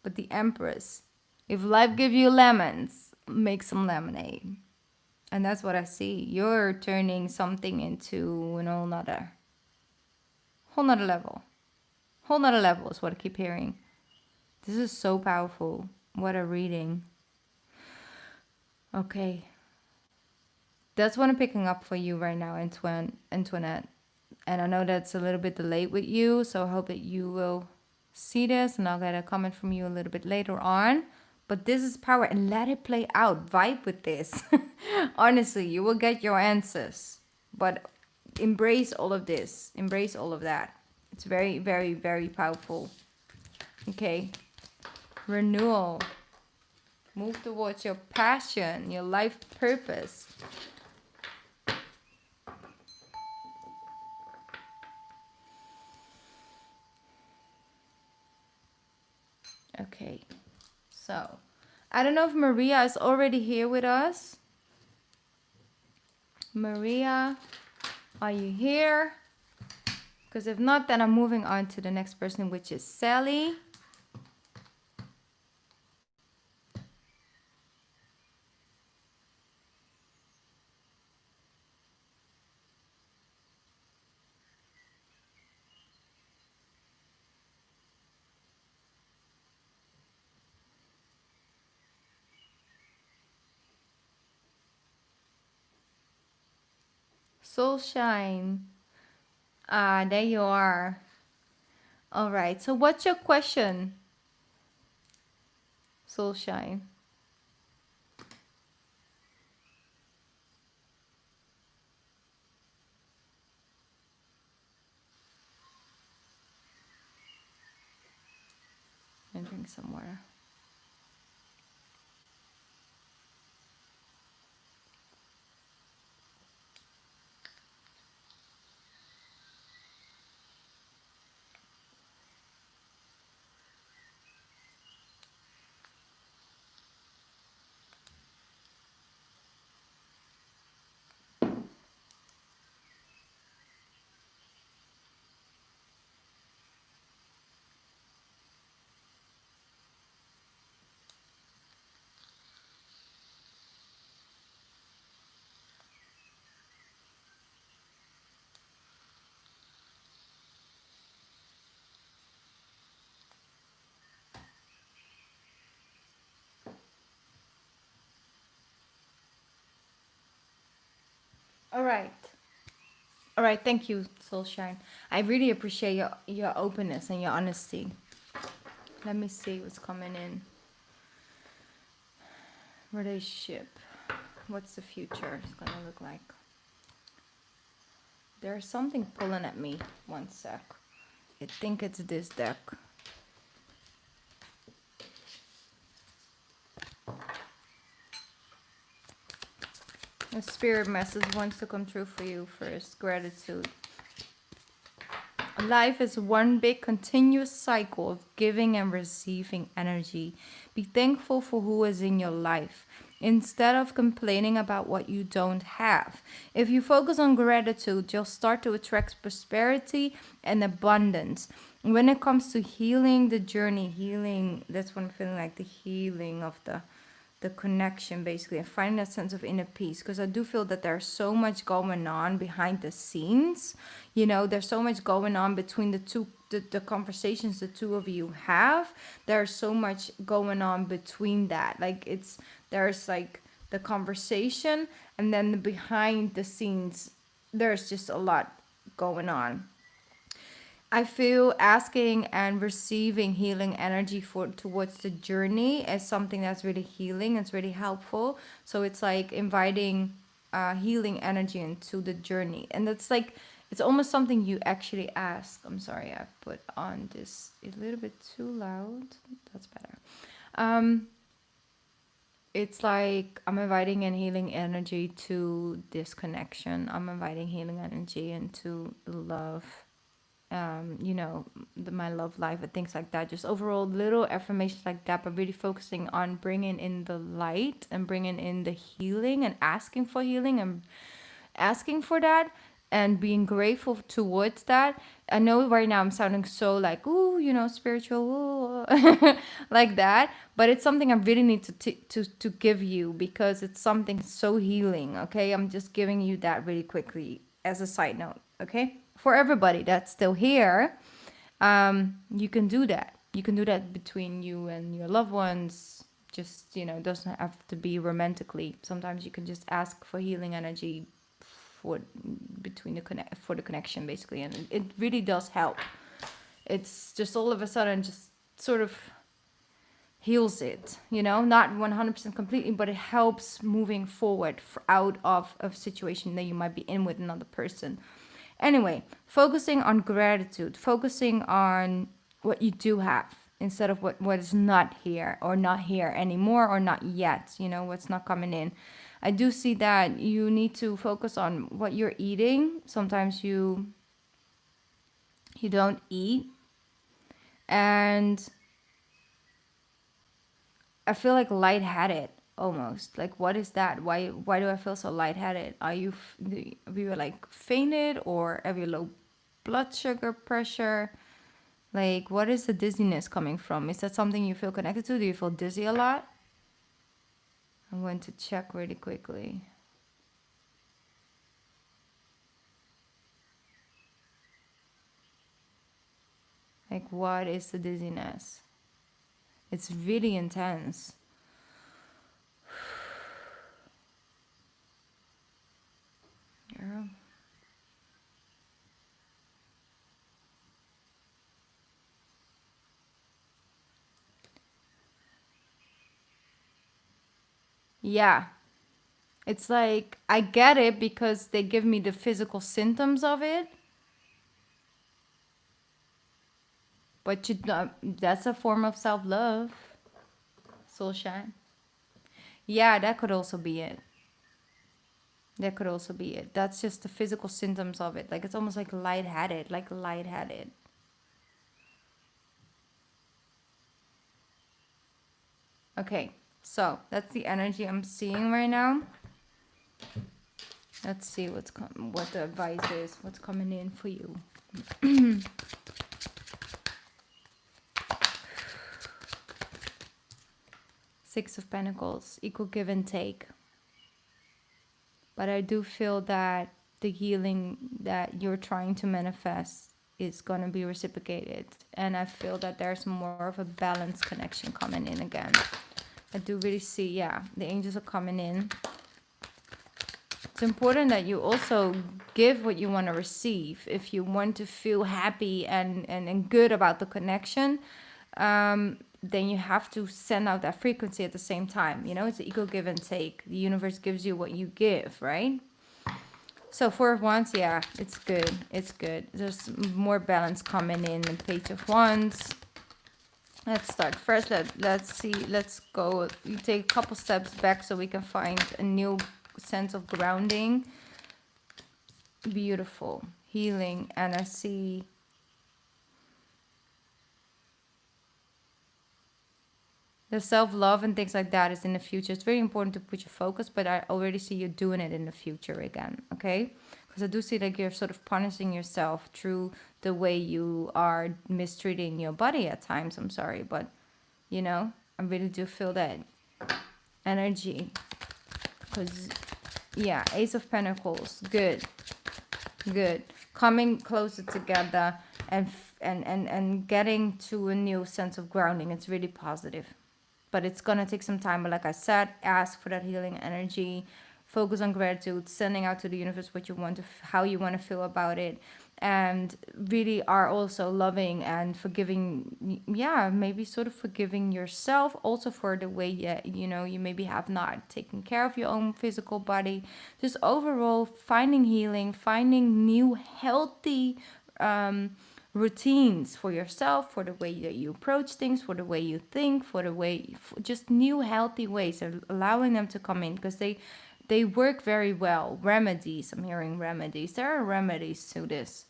But the Empress, if life gives you lemons, make some lemonade. And that's what I see. You're turning something into an whole nother level. Whole nother level is what I keep hearing. This is so powerful. What a reading. Okay. That's what I'm picking up for you right now, Antoinette. And I know that's a little bit delayed with you, so I hope that you will see this, and I'll get a comment from you a little bit later on. But this is power, and let it play out. Vibe with this. Honestly, you will get your answers. But embrace all of this. Embrace all of that. It's very, very, very powerful. Okay. Renewal. Move towards your passion, your life purpose. Okay. So, I don't know if Maria is already here with us. Maria, are you here? Because if not, then I'm moving on to the next person, which is Sally. Soulshine. Ah, there you are. All right. So what's your question, Soulshine? Drink some water. All right. All right, thank you, Soulshine. I really appreciate your openness and your honesty. Let me see what's coming in. Relationship. What's the future is gonna look like? There's something pulling at me. One sec. I think it's this deck. A spirit message wants to come true for you first. Gratitude. Life is one big continuous cycle of giving and receiving energy. Be thankful for who is in your life instead of complaining about what you don't have. If you focus on gratitude, you'll start to attract prosperity and abundance. When it comes to healing, the journey, healing, that's what I'm feeling like, the healing of the connection, basically, and finding that sense of inner peace, because I do feel that there's so much going on behind the scenes. You know, there's so much going on between the conversations the two of you have. There's so much going on between that. Like, there's like the conversation, and then the behind the scenes, there's just a lot going on. I feel asking and receiving healing energy towards the journey is something that's really healing. It's really helpful. So it's like inviting healing energy into the journey, and that's like, it's almost something you actually ask. I'm sorry, I put on this a little bit too loud. That's better. It's like I'm inviting in healing energy to this connection. I'm inviting healing energy into love. You know, my love life and things like that. Just overall little affirmations like that, but really focusing on bringing in the light and bringing in the healing and asking for healing and asking for that and being grateful towards that. I know right now I'm sounding so like, ooh, you know, spiritual, ooh, like that, but it's something I really need to give you, because it's something so healing. Okay, I'm just giving you that really quickly as a side note. Okay, for everybody that's still here, you can do that. You can do that between you and your loved ones. Just, you know, it doesn't have to be romantically. Sometimes you can just ask for healing energy for the connection, basically, and it really does help. It's just all of a sudden just sort of heals it, you know, not 100% completely, but it helps moving forward out of a situation that you might be in with another person. Anyway, focusing on gratitude, focusing on what you do have instead of what is not here or not here anymore or not yet, you know, what's not coming in. I do see that you need to focus on what you're eating. Sometimes you don't eat, and I feel like lightheaded almost. Like, what is that? Why do I feel so lightheaded? Are you like fainted, or have you low blood sugar pressure? Like, what is the dizziness coming from? Is that something you feel connected to? Do you feel dizzy a lot? I'm going to check really quickly. Like, what is the dizziness? It's really intense. Yeah. Yeah. It's like, I get it because they give me the physical symptoms of it. But you not, that's a form of self-love. Soul shine. Yeah, that could also be it. That could also be it. That's just the physical symptoms of it. Like it's almost like lightheaded, like lightheaded. Okay, so that's the energy I'm seeing right now. Let's see what the advice is, what's coming in for you. Six of Pentacles, equal give and take. But I do feel that the healing that you're trying to manifest is going to be reciprocated. And I feel that there's more of a balanced connection coming in again. I do really see, yeah, the angels are coming in. It's important that you also give what you want to receive. If you want to feel happy and good about the connection, then you have to send out that frequency at the same time. You know, it's an equal give and take. The universe gives you what you give, right? So Four of Wands, yeah, it's good. It's good. There's more balance coming in. The Page of Wands. Let's start first. Let's see. Let's go. You take a couple steps back so we can find a new sense of grounding. Beautiful. Healing. And I see the self-love and things like that is in the future. It's very important to put your focus, but I already see you doing it in the future again, okay? Because I do see that you're sort of punishing yourself through the way you are mistreating your body at times. I'm sorry, but, you know, I really do feel that energy. Because, yeah, Ace of Pentacles, good, good. Coming closer together and getting to a new sense of grounding. It's really positive. But it's going to take some time. But like I said, ask for that healing energy. Focus on gratitude, sending out to the universe what you want to, how you want to feel about it. And really are also loving and forgiving. Yeah, maybe sort of forgiving yourself also for the way, you know, you maybe have not taken care of your own physical body. Just overall finding healing, finding new healthy routines for yourself, for the way that you approach things, for the way you think, for the way, just new healthy ways, and allowing them to come in because they work very well. Remedies, I'm hearing remedies. There are remedies to this.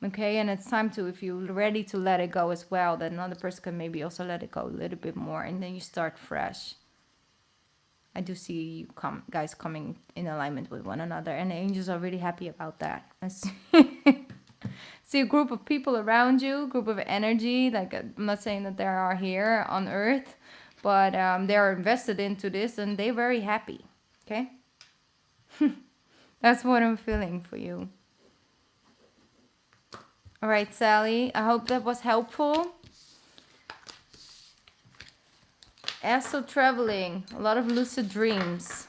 Okay, and it's time to, if you're ready to let it go as well, then another person can maybe also let it go a little bit more, and then you start fresh. I do see you guys coming in alignment with one another, and the angels are really happy about that. I see a group of people around you, group of energy. Like, I'm not saying that they are here on Earth, but they are invested into this, and they're very happy. Okay, that's what I'm feeling for you. All right, Sally, I hope that was helpful. Astral traveling, a lot of lucid dreams.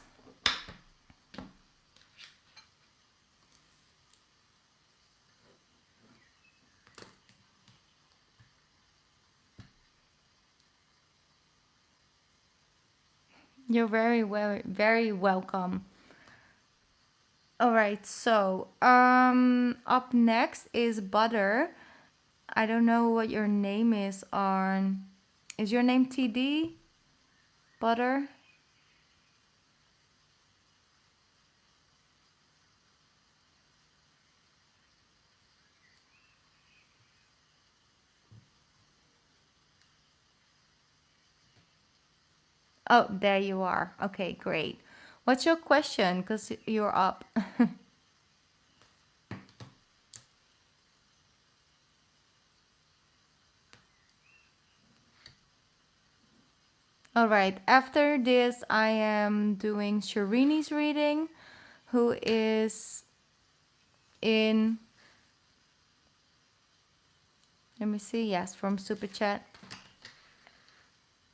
You're very welcome. All right, so up next is Butter. I don't know what your name is on. Is your name TD? Butter? Oh, there you are. Okay, great. What's your question? Because you're up. All right, after this, I am doing Shirini's reading, who is in, let me see, yes, from Super Chat.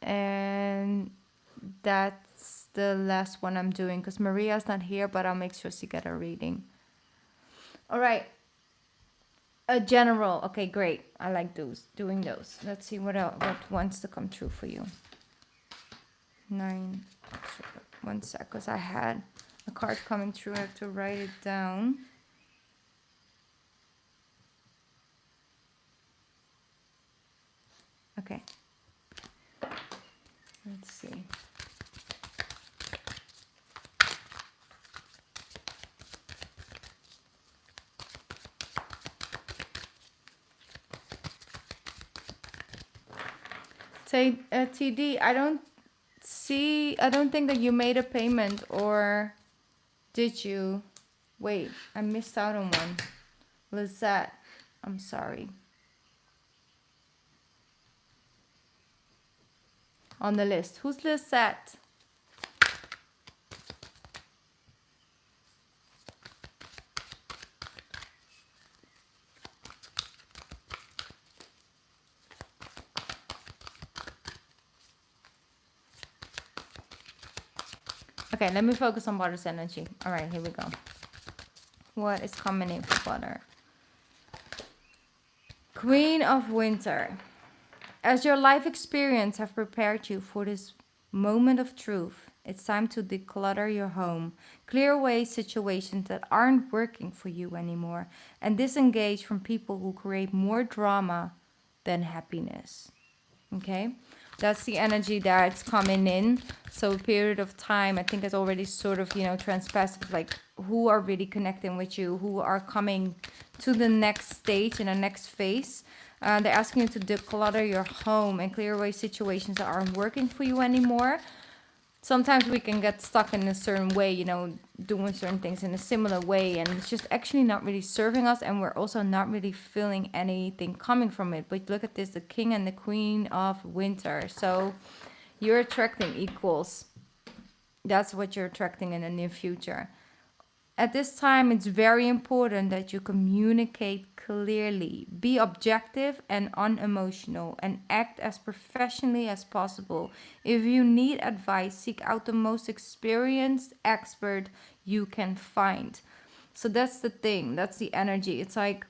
And that's the last one I'm doing because Maria's not here, but I'll make sure she get a reading. All right. A general. Okay, great. I like doing those. Let's see what else, what wants to come true for you. 9. 1 sec, because I had a card coming through. I have to write it down. Okay. Let's see. Say, TD, I don't think that you made a payment, or did you? Wait, I missed out on one. Lizette, I'm sorry. On the list. Who's Lizette? Okay, let me focus on Butter's energy. All right, here we go. What is coming in for Butter? Queen of Winter. As your life experience have prepared you for this moment of truth, it's time to declutter your home, clear away situations that aren't working for you anymore, and disengage from people who create more drama than happiness. Okay? That's the energy that's coming in. So a period of time, I think it's already sort of, transpassed, like who are really connecting with you, who are coming to the next stage in the next phase. They're asking you to declutter your home and clear away situations that aren't working for you anymore. Sometimes we can get stuck in a certain way, doing certain things in a similar way, and it's just actually not really serving us, and we're also not really feeling anything coming from it. But look at this, the King and the Queen of Winter. So you're attracting equals. That's what you're attracting in the near future. At this time, it's very important that you communicate clearly, be objective and unemotional, and act as professionally as possible. If you need advice, seek out the most experienced expert you can find. So that's the thing, that's the energy. It's like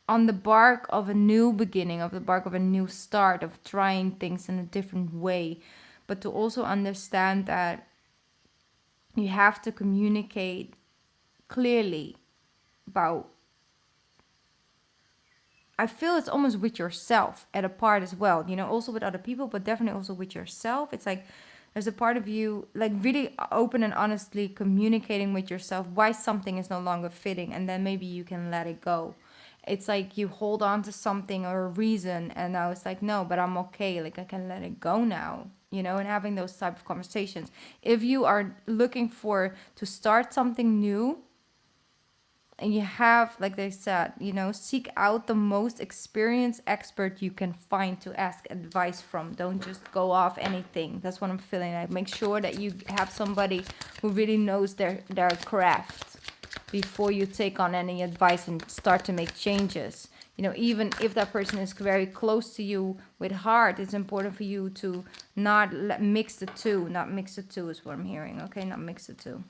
on the bark of a new beginning, of the bark of a new start, of trying things in a different way, but to also understand that you have to communicate clearly about, I feel it's almost with yourself at a part as well, also with other people, but definitely also with yourself. It's like there's a part of you, like really open and honestly communicating with yourself why something is no longer fitting, and then maybe you can let it go. It's like you hold on to something or a reason, and now it's like, no, but I'm okay, like I can let it go now, and having those type of conversations. If you are looking to start something new, and you have, like they said, seek out the most experienced expert you can find to ask advice from. Don't just go off anything. That's what I'm feeling like. Make sure that you have somebody who really knows their craft before you take on any advice and start to make changes. Even if that person is very close to you with heart, it's important for you to not mix the two. Not mix the two is what I'm hearing. Okay, not mix the two.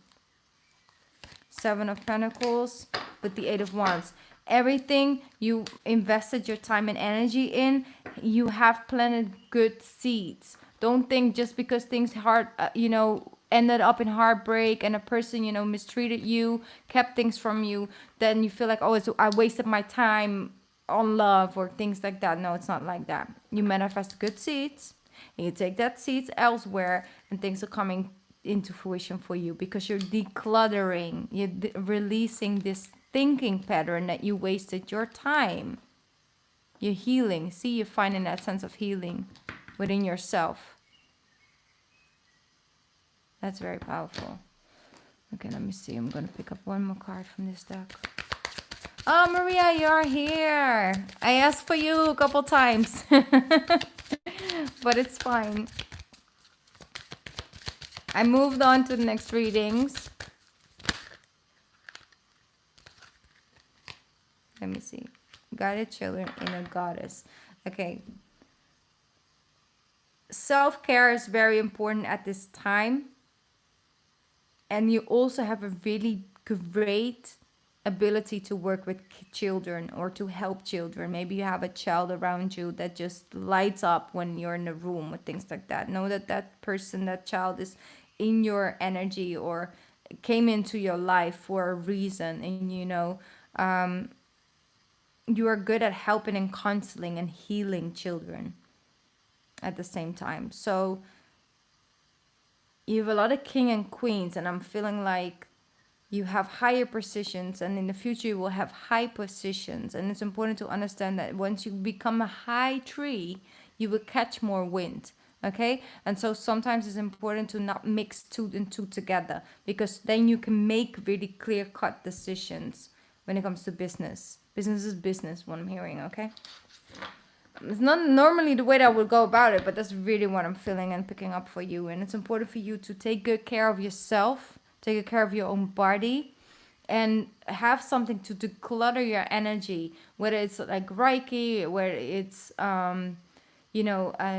Seven of Pentacles with the Eight of Wands. Everything you invested your time and energy in, you have planted good seeds. Don't think just because things ended up in heartbreak and a person, mistreated you, kept things from you, then you feel like, oh, I wasted my time on love or things like that. No, it's not like that. You manifest good seeds and you take that seeds elsewhere, and things are coming into fruition for you because you're decluttering, you're releasing this thinking pattern that you wasted your time. You're healing. See, you're finding that sense of healing within yourself. That's very powerful. Okay, let me see. I'm going to pick up one more card from this deck. Oh, Maria, you're here. I asked for you a couple times. But it's fine. I moved on to the next readings. Let me see. Guided children, inner goddess. Okay. Self-care is very important at this time. And you also have a really great ability to work with children or to help children. Maybe you have a child around you that just lights up when you're in the room with things like that. Know that that person, that child is in your energy or came into your life for a reason. And you are good at helping and counseling and healing children at the same time. So you have a lot of king and queens, and I'm feeling like you have higher positions, and in the future you will have high positions. And it's important to understand that once you become a high tree, you will catch more wind. Okay, and so sometimes it's important to not mix two and two together, because then you can make really clear cut decisions when it comes to business. Business is business, what I'm hearing. Okay, it's not normally the way that I would go about it, but that's really what I'm feeling and picking up for you. And it's important for you to take good care of yourself, take good care of your own body, and have something to declutter your energy, whether it's like Reiki, whether it's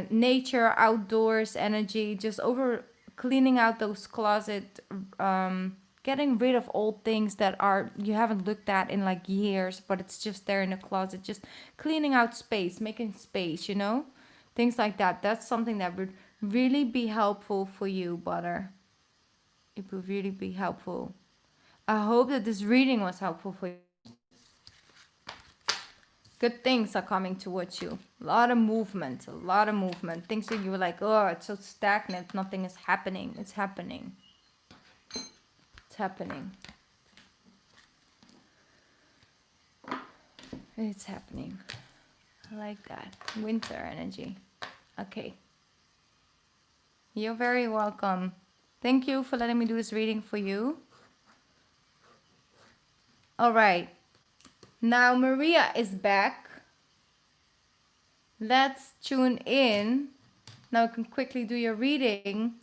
nature, outdoors energy, just over cleaning out those closet, getting rid of old things that are you haven't looked at in like years, but it's just there in the closet, just cleaning out space, making space, things like that. That's something that would really be helpful for you, Butter. It would really be helpful. I hope that this reading was helpful for you. Good things are coming towards you. A lot of movement, a lot of movement. Things that you were like, oh, it's so stagnant, nothing is happening. It's happening. It's happening. It's happening. I like that. Winter energy. Okay. You're very welcome. Thank you for letting me do this reading for you. All right. Now Maria is back. Let's tune in. Now I can quickly do your reading.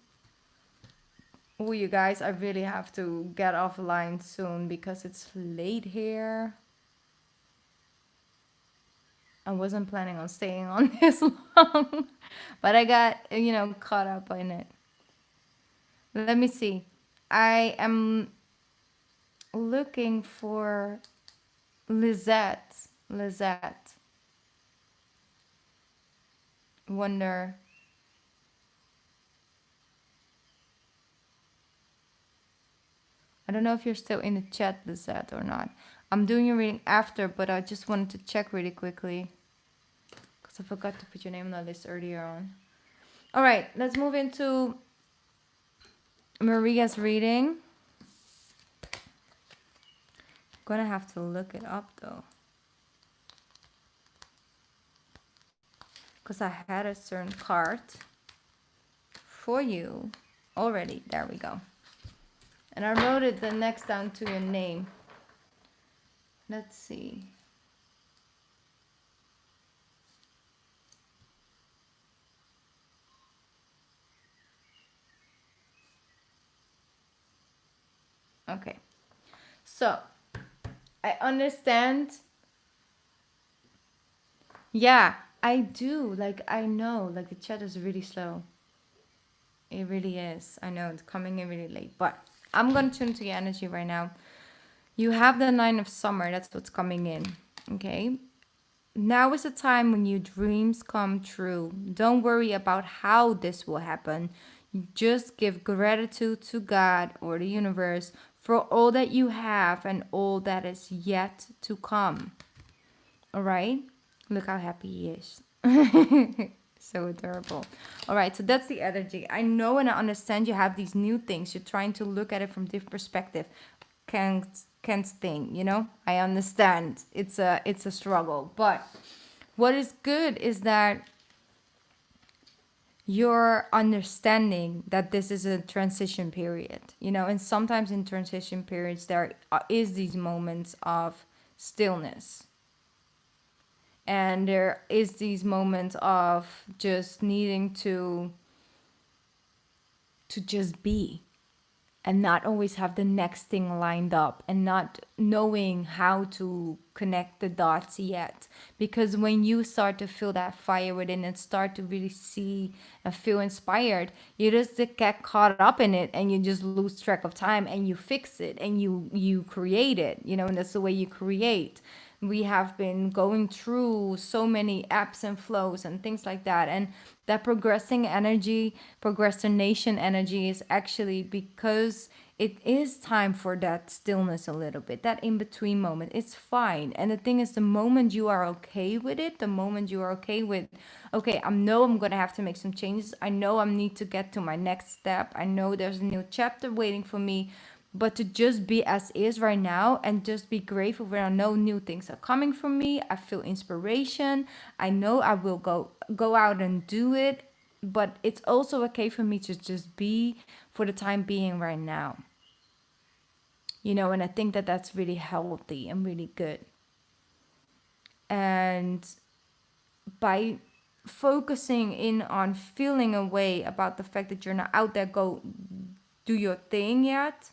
Oh, you guys, I really have to get offline soon because it's late here. I wasn't planning on staying on this long, but I got, caught up in it. Let me see. I am looking for Lizette. Wonder. I don't know if you're still in the chat, Lizette, or not. I'm doing your reading after, but I just wanted to check really quickly because I forgot to put your name on the list earlier on. All right, let's move into Maria's reading. I'm gonna have to look it up though, because I had a certain card for you already. There we go. And I wrote it the next down to your name. Let's see. Okay. So, I understand. Yeah, I do. Like, I know. Like, the chat is really slow. It really is. I know it's coming in really late. But I'm going to tune to your energy right now. You have the 9 of Summer. That's what's coming in. Okay? Now is the time when your dreams come true. Don't worry about how this will happen. Just give gratitude to God or the universe for all that you have and all that is yet to come. All right? Look how happy he is. So adorable. All right, so that's the energy. I know and I understand you have these new things. You're trying to look at it from different perspective. Ken's thing, I understand. It's a struggle. But what is good is that you're understanding that this is a transition period, and sometimes in transition periods there is these moments of stillness. And there is these moments of just needing to just be and not always have the next thing lined up and not knowing how to connect the dots yet. Because when you start to feel that fire within and start to really see and feel inspired, you just get caught up in it and you just lose track of time and you fix it and you create it, and that's the way you create. We have been going through so many ebbs and flows and things like that. And that progressing energy, procrastination energy is actually because it is time for that stillness a little bit, that in between moment. It's fine. And the thing is, the moment you are okay with it, the moment you are okay with, okay, I know I'm gonna have to make some changes. I know I need to get to my next step. I know there's a new chapter waiting for me. But to just be as is right now and just be grateful when I know new things are coming for me. I feel inspiration. I know I will go out and do it. But it's also okay for me to just be for the time being right now. You know, and I think that that's really healthy and really good. And by focusing in on feeling a way about the fact that you're not out there, go do your thing yet,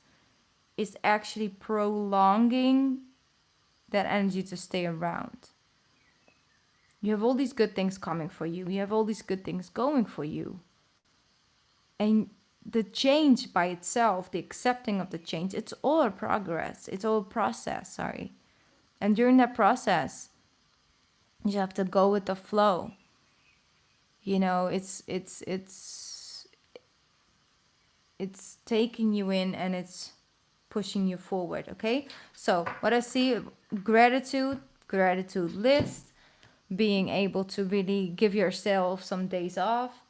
is actually prolonging that energy to stay around. You have all these good things coming for you. You have all these good things going for you. And the change by itself, the accepting of the change, it's all a progress. It's all a process, sorry. And during that process, you have to go with the flow. You know, it's taking you in and it's pushing you forward, okay? So what I see, gratitude list, being able to really give yourself some days off.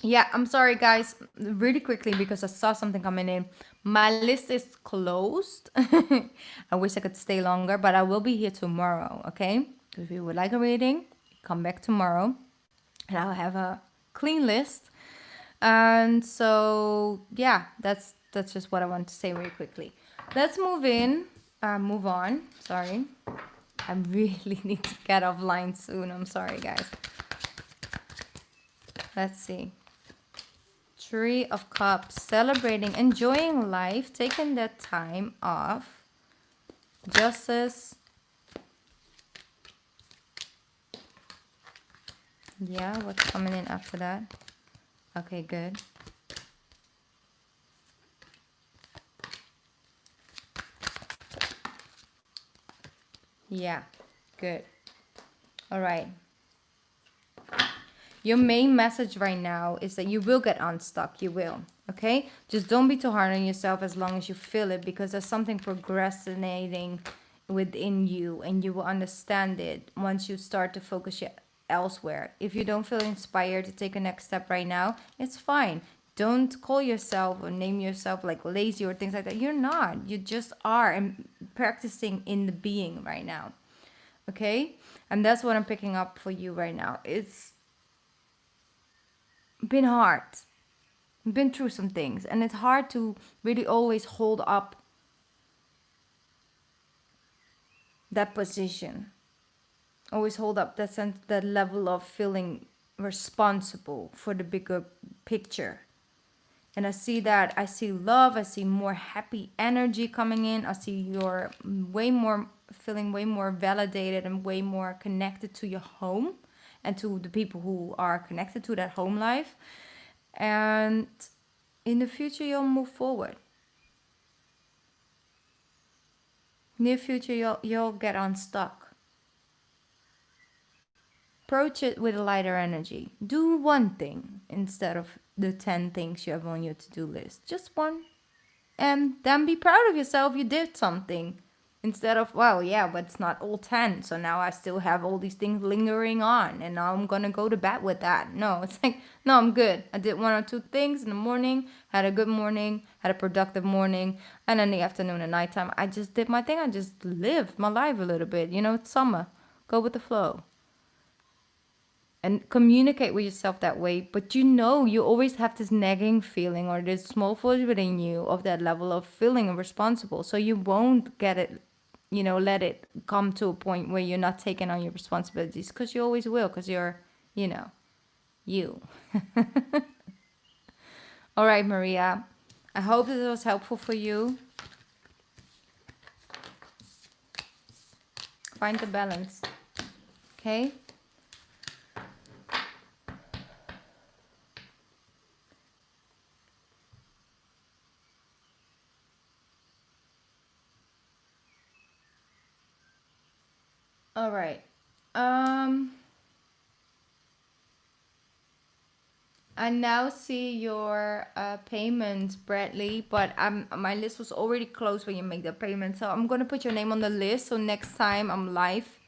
Yeah, I'm sorry guys, really quickly, because I saw something coming in. My list is closed. I wish I could stay longer, but I will be here tomorrow, okay? If you would like a reading, come back tomorrow and I'll have a clean list. And so yeah, that's just what I want to say very quickly. Let's move on. Sorry, I really need to get offline soon. I'm sorry guys. Let's see. Three of Cups, celebrating, enjoying life, taking that time off. Justice. Yeah, what's coming in after that? Okay, good. Yeah, good. All right. Your main message right now is that you will get unstuck. You will. Okay? Just don't be too hard on yourself as long as you feel it, because there's something procrastinating within you and you will understand it once you start to focus elsewhere. If you don't feel inspired to take a next step right now, it's fine. Don't call yourself or name yourself like lazy or things like that. You're not. You just are and practicing in the being right now. Okay? And that's what I'm picking up for you right now. It's been hard. Been through some things, and it's hard to really always hold up that position. Always hold up that sense, that level of feeling responsible for the bigger picture. And I see that. I see love. I see more happy energy coming in. I see you're feeling way more validated and way more connected to your home and to the people who are connected to that home life. And in the future, you'll move forward. Near future, you'll get unstuck. Approach it with a lighter energy. Do one thing instead of the 10 things you have on your to-do list. Just one. And then be proud of yourself. You did something. Instead of, well, yeah, but it's not all 10. So now I still have all these things lingering on. And now I'm going to go to bed with that. No, it's like, no, I'm good. I did one or two things in the morning. Had a good morning. Had a productive morning. And then the afternoon and nighttime, I just did my thing. I just lived my life a little bit. You know, it's summer. Go with the flow. And communicate with yourself that way. But you know, you always have this nagging feeling or this small voice within you of that level of feeling responsible. So you won't get it, you know, let it come to a point where you're not taking on your responsibilities, because you always will, because you're, you know, you. All right, Maria. I hope this was helpful for you. Find the balance. Okay? All right. I now see your payment, Bradley, but my list was already closed when you make the payment. So I'm gonna put your name on the list. So next time I'm live,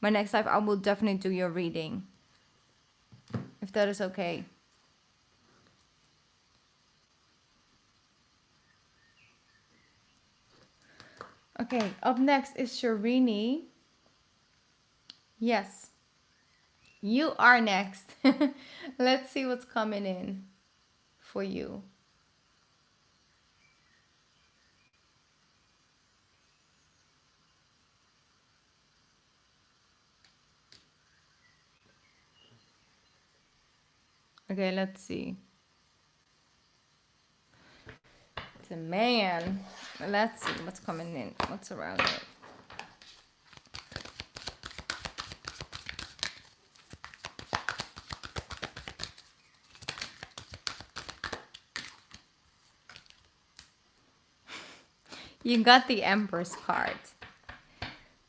my next live, I will definitely do your reading, if that is okay. Okay, up next is Shirini. Yes, you are next. Let's see what's coming in for you. Okay, let's see. It's a man. Let's see what's coming in. What's around it. You got the Empress card.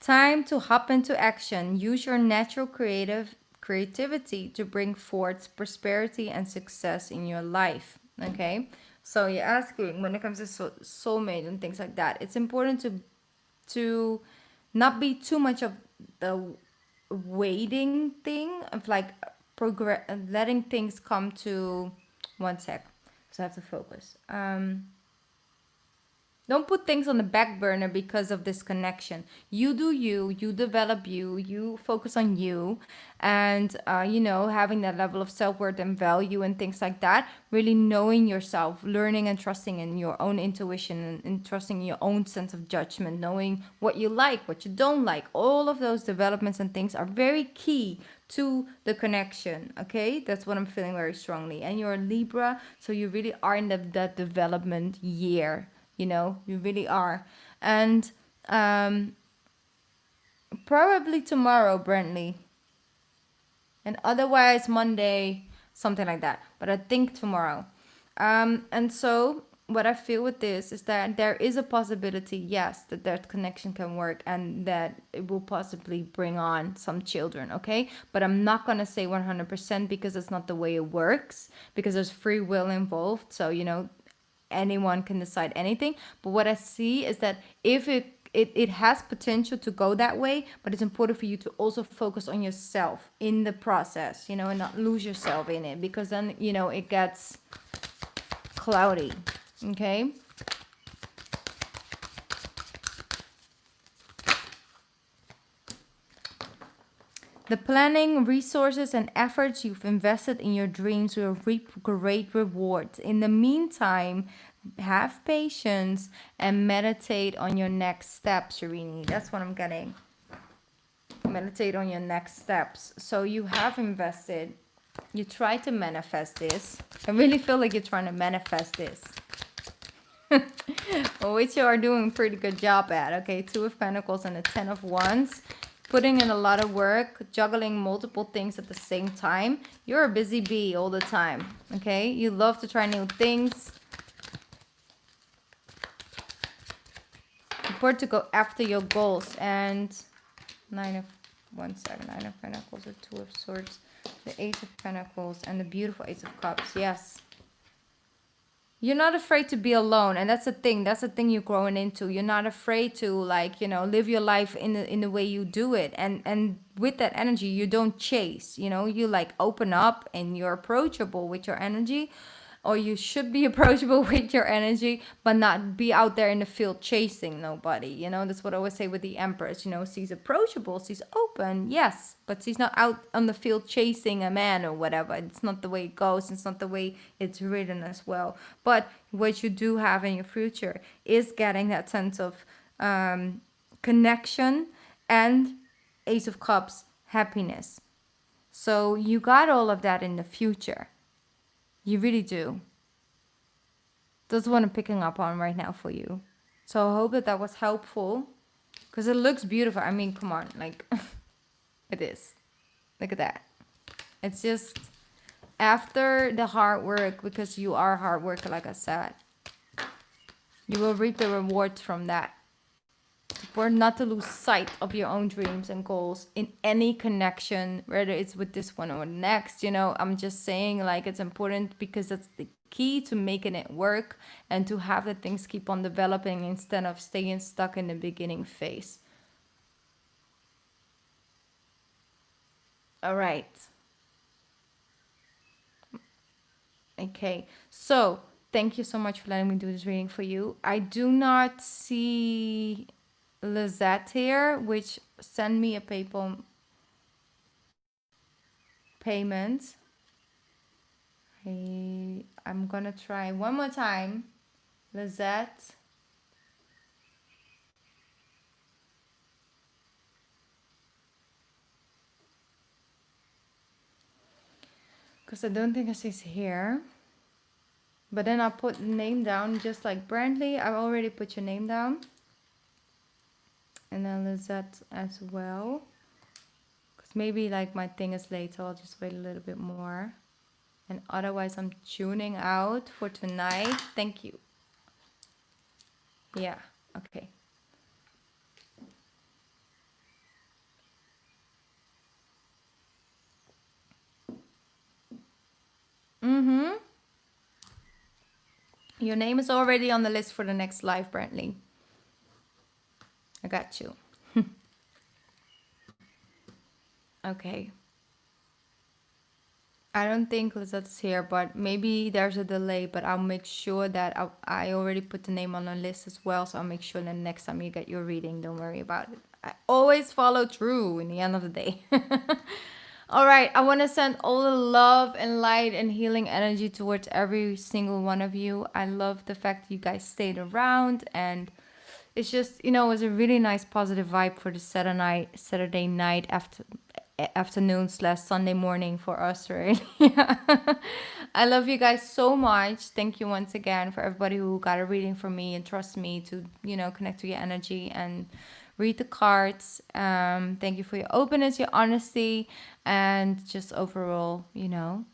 Time to hop into action. Use your natural creativity to bring forth prosperity and success in your life. Okay, so you're asking when it comes to soulmate and things like that. It's important to not be too much of the waiting thing of like progress, letting things come to one sec. So I have to focus. Don't put things on the back burner because of this connection. You do you, you develop you, you focus on you, and, you know, having that level of self worth and value and things like that. Really knowing yourself, learning and trusting in your own intuition and trusting in your own sense of judgment, knowing what you like, what you don't like. All of those developments and things are very key to the connection. Okay, that's what I'm feeling very strongly. And you're a Libra, so you really are in that development year. You know, you really are. And probably tomorrow, Brentley. And otherwise Monday, something like that. But I think tomorrow. And so what I feel with this is that there is a possibility, yes, that connection can work and that it will possibly bring on some children, okay? But I'm not going to say 100% because it's not the way it works, because there's free will involved. So, you know, anyone can decide anything. But what I see is that if it has potential to go that way, but it's important for you to also focus on yourself in the process, you know, and not lose yourself in it, because then, you know, it gets cloudy. Okay. The planning, resources, and efforts you've invested in your dreams will reap great rewards. In the meantime, have patience and meditate on your next steps, Shirini. That's what I'm getting. Meditate on your next steps. So you have invested. You try to manifest this. I really feel like you're trying to manifest this. Which you are doing a pretty good job at. Okay, Two of Pentacles and the Ten of Wands. Putting in a lot of work, juggling multiple things at the same time. You're a busy bee all the time, okay? You love to try new things. Important to go after your goals. And Nine of Pentacles, the Two of Swords, the Eight of Pentacles, and the beautiful Ace of Cups. Yes. You're not afraid to be alone, and that's the thing. That's the thing you're growing into. You're not afraid to, like, you know, live your life in the way you do it. And with that energy, you don't chase. You know, you like open up and you're approachable with your energy, or you should be approachable with your energy, but not be out there in the field chasing nobody. You know, that's what I always say with the Empress. You know, she's approachable, she's open, yes, but she's not out on the field chasing a man or whatever. It's not the way it goes. It's not the way it's written as well. But what you do have in your future is getting that sense of connection and Ace of Cups, happiness. So you got all of that in the future. You really do. That's what I'm picking up on right now for you. So I hope that that was helpful. Because it looks beautiful. I mean, come on. Like, it is. Look at that. It's just after the hard work, because you are a hard worker, like I said. You will reap the rewards from that. important not to lose sight of your own dreams and goals in any connection, whether it's with this one or next. You know, I'm just saying, like, it's important because that's the key to making it work and to have the things keep on developing instead of staying stuck in the beginning phase. All right. Okay. So thank you so much for letting me do this reading for you. I do not see Lizette here, which send me a PayPal payment. Hey, I'm gonna try one more time. Lizette. Because I don't think she's here. But then I'll put the name down just like Brantley. I've already put your name down. And then Lizette as well. Because maybe like my thing is late, so I'll just wait a little bit more. And otherwise I'm tuning out for tonight. Thank you. Yeah, okay. Mm-hmm. Your name is already on the list for the next live, Brantley. I got you. Okay. I don't think Lizette's here, but maybe there's a delay, but I'll make sure that I already put the name on the list as well, so I'll make sure that next time you get your reading, don't worry about it. I always follow through in the end of the day. All right, I want to send all the love and light and healing energy towards every single one of you. I love the fact that you guys stayed around, and it's just, you know, it was a really nice positive vibe for the Saturday night afternoon / Sunday morning for us, right? Yeah. I love you guys so much. Thank you once again for everybody who got a reading from me and trust me to, you know, connect to your energy and read the cards. Thank you for your openness, your honesty, and just overall, you know,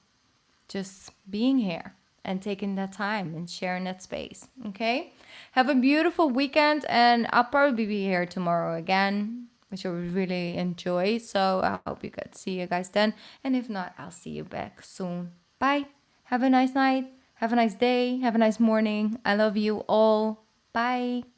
just being here and taking that time and sharing that space. Okay? Have a beautiful weekend, and I'll probably be here tomorrow again, which I would really enjoy. So I hope you could see you guys then. And if not, I'll see you back soon. Bye. Have a nice night. Have a nice day. Have a nice morning. I love you all. Bye.